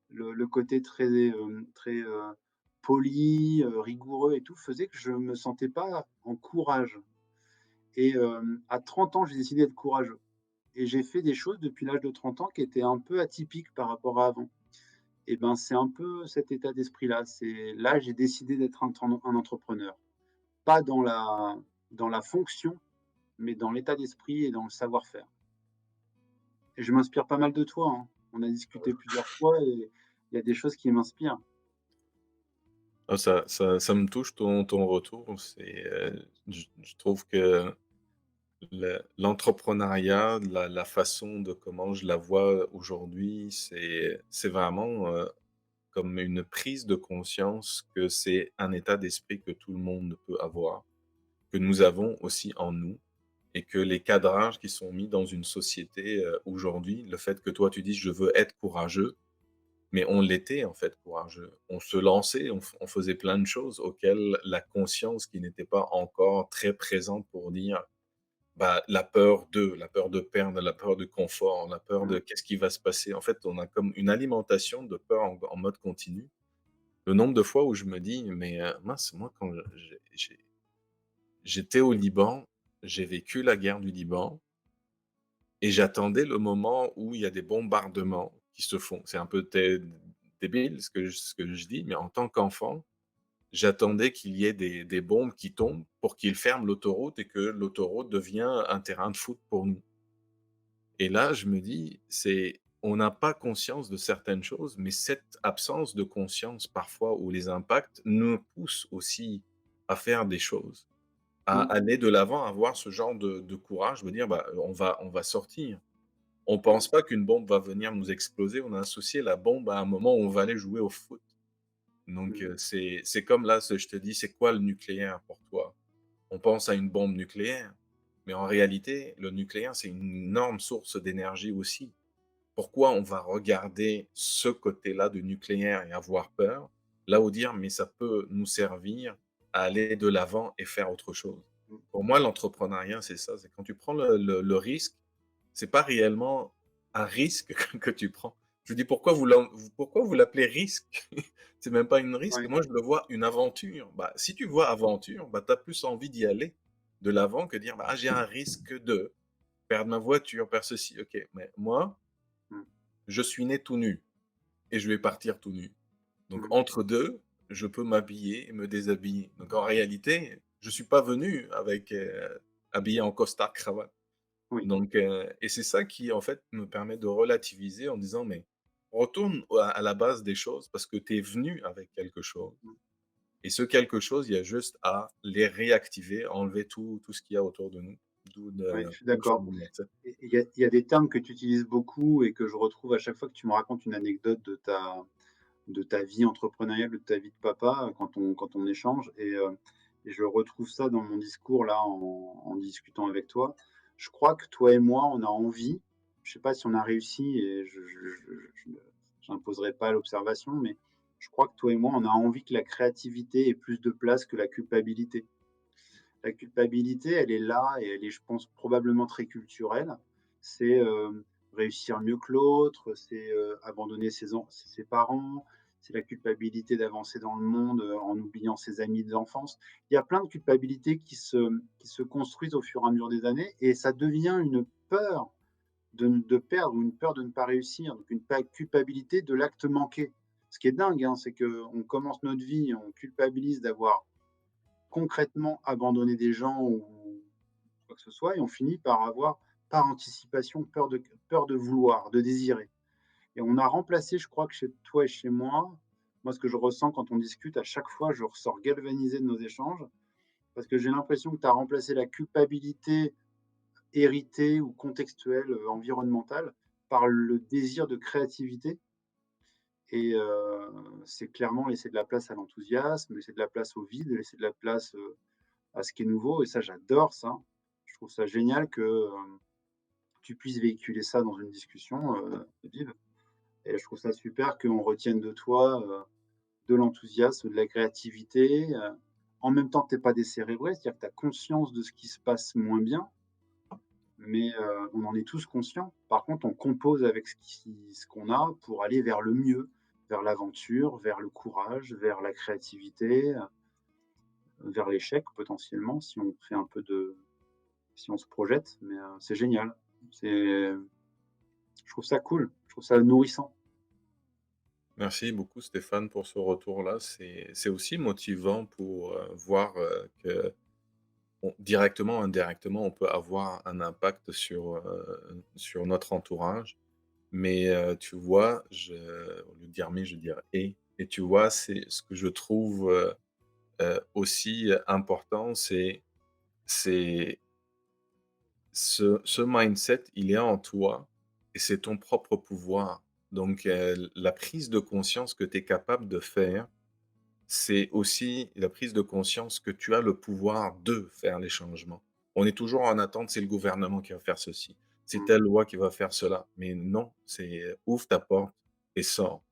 Speaker 2: le côté très, poli, rigoureux et tout, faisait que je me sentais pas en courage et à 30 ans, j'ai décidé d'être courageux et j'ai fait des choses depuis l'âge de 30 ans qui étaient un peu atypiques par rapport à avant. Et ben, c'est un peu cet état d'esprit-là. C'est là, j'ai décidé d'être un entrepreneur. Pas dans la fonction, mais dans l'état d'esprit et dans le savoir-faire. Et je m'inspire pas mal de toi, hein. On a discuté plusieurs fois et il y a des choses qui m'inspirent.
Speaker 1: Ah ça me touche ton retour, je trouve que l'entrepreneuriat, la façon de comment je la vois aujourd'hui, c'est vraiment, comme une prise de conscience que c'est un état d'esprit que tout le monde peut avoir, que nous avons aussi en nous et que les cadrages qui sont mis dans une société, aujourd'hui, le fait que toi tu dises: «Je veux être courageux», mais on l'était en fait courageux. On se lançait, on faisait plein de choses auxquelles la conscience qui n'était pas encore très présente pour dire, bah, la peur de perdre, la peur de confort, la peur de
Speaker 2: Mmh.
Speaker 1: qu'est-ce qui va se passer? En fait, on a comme une alimentation de peur en mode continu. Le nombre de fois où je me dis: «Mais, mince, moi quand j'étais au Liban, j'ai vécu la guerre du Liban et j'attendais le moment où il y a des bombardements qui se font». C'est un peu débile ce que je dis, mais en tant qu'enfant, j'attendais qu'il y ait des bombes qui tombent pour qu'ils ferment l'autoroute et que l'autoroute devient un terrain de foot pour nous. Et là, je me dis, on n'a pas conscience de certaines choses, mais cette absence de conscience parfois ou les impacts nous poussent aussi à faire des choses, à
Speaker 2: Mmh.
Speaker 1: aller de l'avant, à avoir ce genre de courage, de dire: «Bah, on va sortir». On
Speaker 2: Mmh.
Speaker 1: pense pas qu'une bombe va venir nous exploser, on a associé la bombe à un moment où on va aller jouer au foot. Donc
Speaker 2: Mmh.
Speaker 1: c'est comme là, je te dis: «C'est quoi le nucléaire pour toi?» On pense à une bombe nucléaire, mais en réalité, le nucléaire, c'est une énorme source d'énergie aussi. Pourquoi on va regarder ce côté-là du nucléaire et avoir peur? Là où dire: «Mais ça peut nous servir à aller de l'avant et faire autre chose».
Speaker 2: Mmh.
Speaker 1: Pour moi, l'entrepreneuriat, c'est ça, c'est quand tu prends le risque, c'est pas réellement un risque que tu prends. Je dis: Pourquoi vous l'appelez risque?» C'est même pas une risque.
Speaker 2: Ouais,
Speaker 1: Moi, je le vois une aventure. Bah, si tu vois aventure, bah, tu as plus envie d'y aller de l'avant que dire: «Bah, ah, j'ai un risque de perdre ma voiture, perdre ceci». OK, mais moi,
Speaker 2: mmh,
Speaker 1: je suis né tout nu et je vais partir tout nu. Donc
Speaker 2: mmh,
Speaker 1: entre 2, je peux m'habiller et me déshabiller. Donc en réalité, je suis pas venu avec, habillé en costard cravate.
Speaker 2: oui,
Speaker 1: Donc et c'est ça qui, en fait, me permet de relativiser en disant: «Mais retourne à la base des choses parce que tu es venu avec quelque chose
Speaker 2: mmh,
Speaker 1: et ce quelque chose, il y a juste à les réactiver, enlever tout ce qu'il y a autour de nous».
Speaker 2: ouais, je suis
Speaker 1: D'où le
Speaker 2: d'accord.
Speaker 1: changement de mindset.
Speaker 2: Et il y a des termes que tu utilises beaucoup et que je retrouve à chaque fois que tu me racontes une anecdote de ta vie entrepreneuriale, de ta vie de papa, quand on échange et je retrouve ça dans mon discours là en discutant avec toi. Je crois que toi et moi, on a envie, je sais pas si on a réussi et je j'imposerai pas l'observation, mais je crois que toi et moi, on a envie que la créativité ait plus de place que la culpabilité. La culpabilité, elle est là et elle est, je pense, probablement très culturelle. C'est, réussir mieux que l'autre, c'est, abandonner ses parents, c'est la culpabilité d'avancer dans le monde, en oubliant ses amis d'enfance. Il y a plein de culpabilités qui se construisent au fur et à mesure des années et ça devient une peur de perdre ou une peur de ne pas réussir, donc une pa culpabilité de l'acte manqué. Ce qui est dingue, hein, c'est qu'on commence notre vie, on culpabilise d'avoir concrètement abandonner des gens ou quoi que ce soit et on finit par avoir, par anticipation, peur de vouloir, de désirer et on a remplacé, je crois que chez toi et chez moi, ce que je ressens quand on discute, à chaque fois, je ressors galvanisé de nos échanges parce que j'ai l'impression que tu as remplacé la culpabilité héritée ou contextuelle, environnementale par le désir de créativité et c'est clairement laisser de la place à l'enthousiasme, laisser de la place au vide, laisser de la place, à ce qui est nouveau et ça, j'adore ça. Je trouve ça génial que, tu puisses véhiculer ça dans une discussion, vive et je trouve ça super qu'on retienne de toi, de l'enthousiasme, de la créativité, en même temps, tu es pas décérébré, c'est-à-dire que tu as conscience de ce qui se passe moins bien, mais on en est tous conscients. Par contre, on compose avec ce qu'on a pour aller vers le mieux, vers l'aventure, vers le courage, vers la créativité, vers l'échec potentiellement si on fait un peu de si on se projette, mais c'est génial. C'est Je trouve ça cool, je trouve ça nourrissant.
Speaker 1: Merci beaucoup Stéphane pour ce retour-là. C'est aussi motivant pour, voir, que directement ou indirectement, on peut avoir un impact sur notre entourage. Mais, tu vois, au lieu de dire «mais», je vais dire «et». Tu vois, c'est ce que je trouve, aussi important, c'est ce mindset, il est en toi et c'est ton propre pouvoir. Donc, la prise de conscience que tu es capable de faire, c'est aussi la prise de conscience que tu as le pouvoir de faire les changements. On est toujours en attente, c'est le gouvernement qui va faire ceci, c'est
Speaker 2: Mmh,
Speaker 1: telle loi qui va faire cela. Mais non, c'est, ouvre ta porte et sors.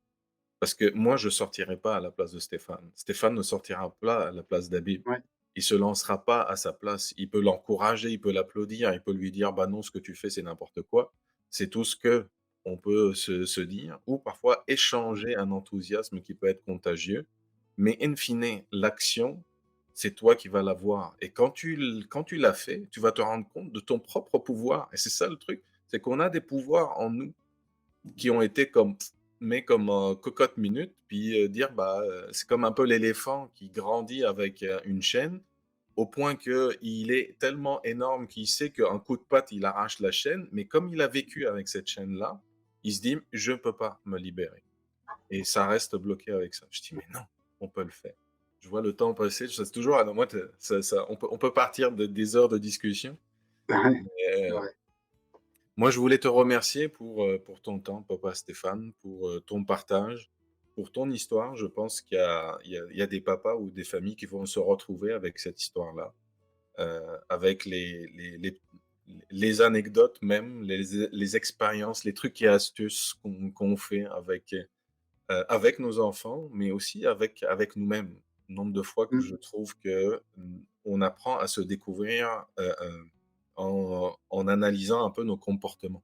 Speaker 1: Parce que moi, je sortirai pas à la place de Stéphane. Stéphane ne sortira pas à la place d'Habib.
Speaker 2: ouais,
Speaker 1: Il se lancera pas à sa place. Il peut l'encourager, il peut l'applaudir, il peut lui dire: «Bah non, ce que tu fais, c'est n'importe quoi». C'est tout ce que on peut se dire ou parfois échanger un enthousiasme qui peut être contagieux. Mais in fine, l'action, c'est toi qui vas l'avoir et quand tu l'as fait, tu vas te rendre compte de ton propre pouvoir et c'est ça le truc, c'est qu'on a des pouvoirs en nous qui ont été comme en cocotte minute, puis, dire, bah, c'est comme un peu l'éléphant qui grandit avec, une chaîne, au point qu'il est tellement énorme qu'il sait qu'un coup de patte, il arrache la chaîne, mais comme il a vécu avec cette chaîne-là, il se dit: «Je ne peux pas me libérer» et ça reste bloqué avec ça. Je dis: «Mais non, on peut le faire». Je vois le temps passer, c'est toujours ah non, moi, on peut partir de des heures de discussion,
Speaker 2: ouais, c'est
Speaker 1: mais
Speaker 2: vrai.
Speaker 1: moi, je voulais te remercier pour ton temps, papa Stéphane, pour, ton partage, pour ton histoire. Je pense qu'il y a des papas ou des familles qui vont se retrouver avec cette histoire-là, avec les anecdotes même, les expériences, les trucs et astuces qu'on fait avec nos enfants, mais aussi avec nous-mêmes. Nombre de fois que
Speaker 2: Mmh,
Speaker 1: je trouve que, on apprend à se découvrir, en analysant un peu nos comportements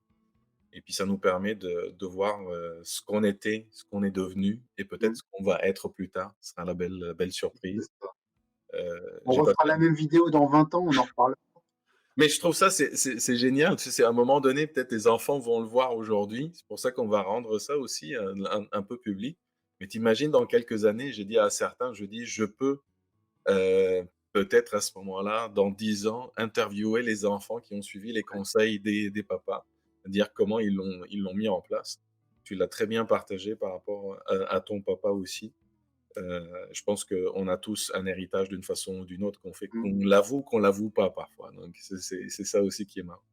Speaker 1: et puis ça nous permet de voir, ce qu'on était, ce qu'on est devenu et peut-être
Speaker 2: Mmh.
Speaker 1: ce qu'on va être plus tard. Ce sera la belle
Speaker 2: C'est
Speaker 1: surprise.
Speaker 2: ça. On
Speaker 1: J'ai passé
Speaker 2: refera la même vidéo dans 20 ans, on en reparle.
Speaker 1: Mais je trouve ça, c'est génial. Tu sais, c'est à un moment donné, peut-être les enfants vont le voir aujourd'hui. C'est pour ça qu'on va rendre ça aussi, un peu public. Mais tu imagines dans quelques années, j'ai dit à certains, je dis: «Je peux, peut-être à ce moment-là, dans 10 ans, interviewer les enfants qui ont suivi les
Speaker 2: Ouais.
Speaker 1: conseils des papas», dire comment ils l'ont mis en place. Tu l'as très bien partagé par rapport, à ton papa aussi. Je pense qu'on a tous un héritage d'une façon ou d'une autre
Speaker 2: Mmh.
Speaker 1: qu'on l'avoue pas parfois, donc c'est ça aussi qui est marrant.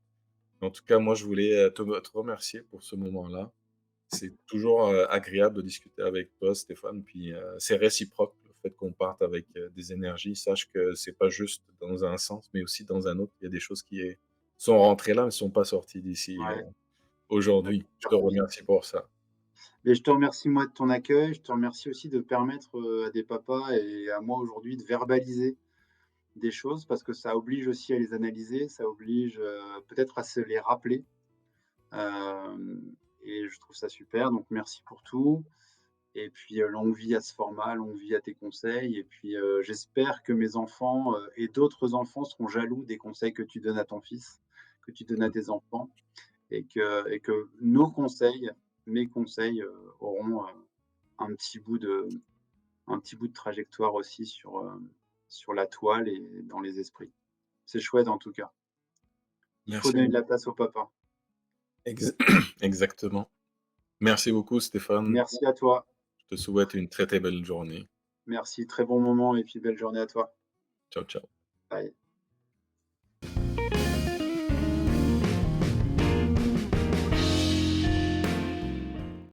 Speaker 1: En tout cas, moi, je voulais, te remercier pour ce moment-là. C'est toujours, agréable de discuter avec toi, Stéphane, puis, c'est réciproque, le fait qu'on parte avec, des énergies. Sache que c'est pas juste dans un sens, mais aussi dans un autre. Il y a des choses qui sont rentrées là, mais sont pas sorties d'ici,
Speaker 2: Ouais, bah,
Speaker 1: aujourd'hui. Je te
Speaker 2: merci.
Speaker 1: remercie pour ça.
Speaker 2: Mais je te remercie moi de ton accueil. Je te remercie aussi de permettre, à des papas et à moi aujourd'hui de verbaliser des choses parce que ça oblige aussi à les analyser, ça oblige, peut-être à se les rappeler. Et je trouve ça super, donc merci pour tout. Et puis, longue vie à ce format, longue vie à tes conseils et puis, j'espère que mes enfants, et d'autres enfants seront jaloux des conseils que tu donnes à ton fils, que tu donnes à tes enfants et que nos conseils, mes conseils, auront, un petit bout de trajectoire aussi sur la toile et dans les esprits. C'est chouette en tout cas. Il faut
Speaker 1: Merci
Speaker 2: donner de
Speaker 1: beaucoup.
Speaker 2: la place au papa.
Speaker 1: Ex exactement. Merci beaucoup, Stéphane.
Speaker 2: Merci à toi.
Speaker 1: Je te souhaite une très, très belle journée.
Speaker 2: Merci, très bon moment et puis belle journée à toi.
Speaker 1: Ciao, ciao.
Speaker 2: Bye.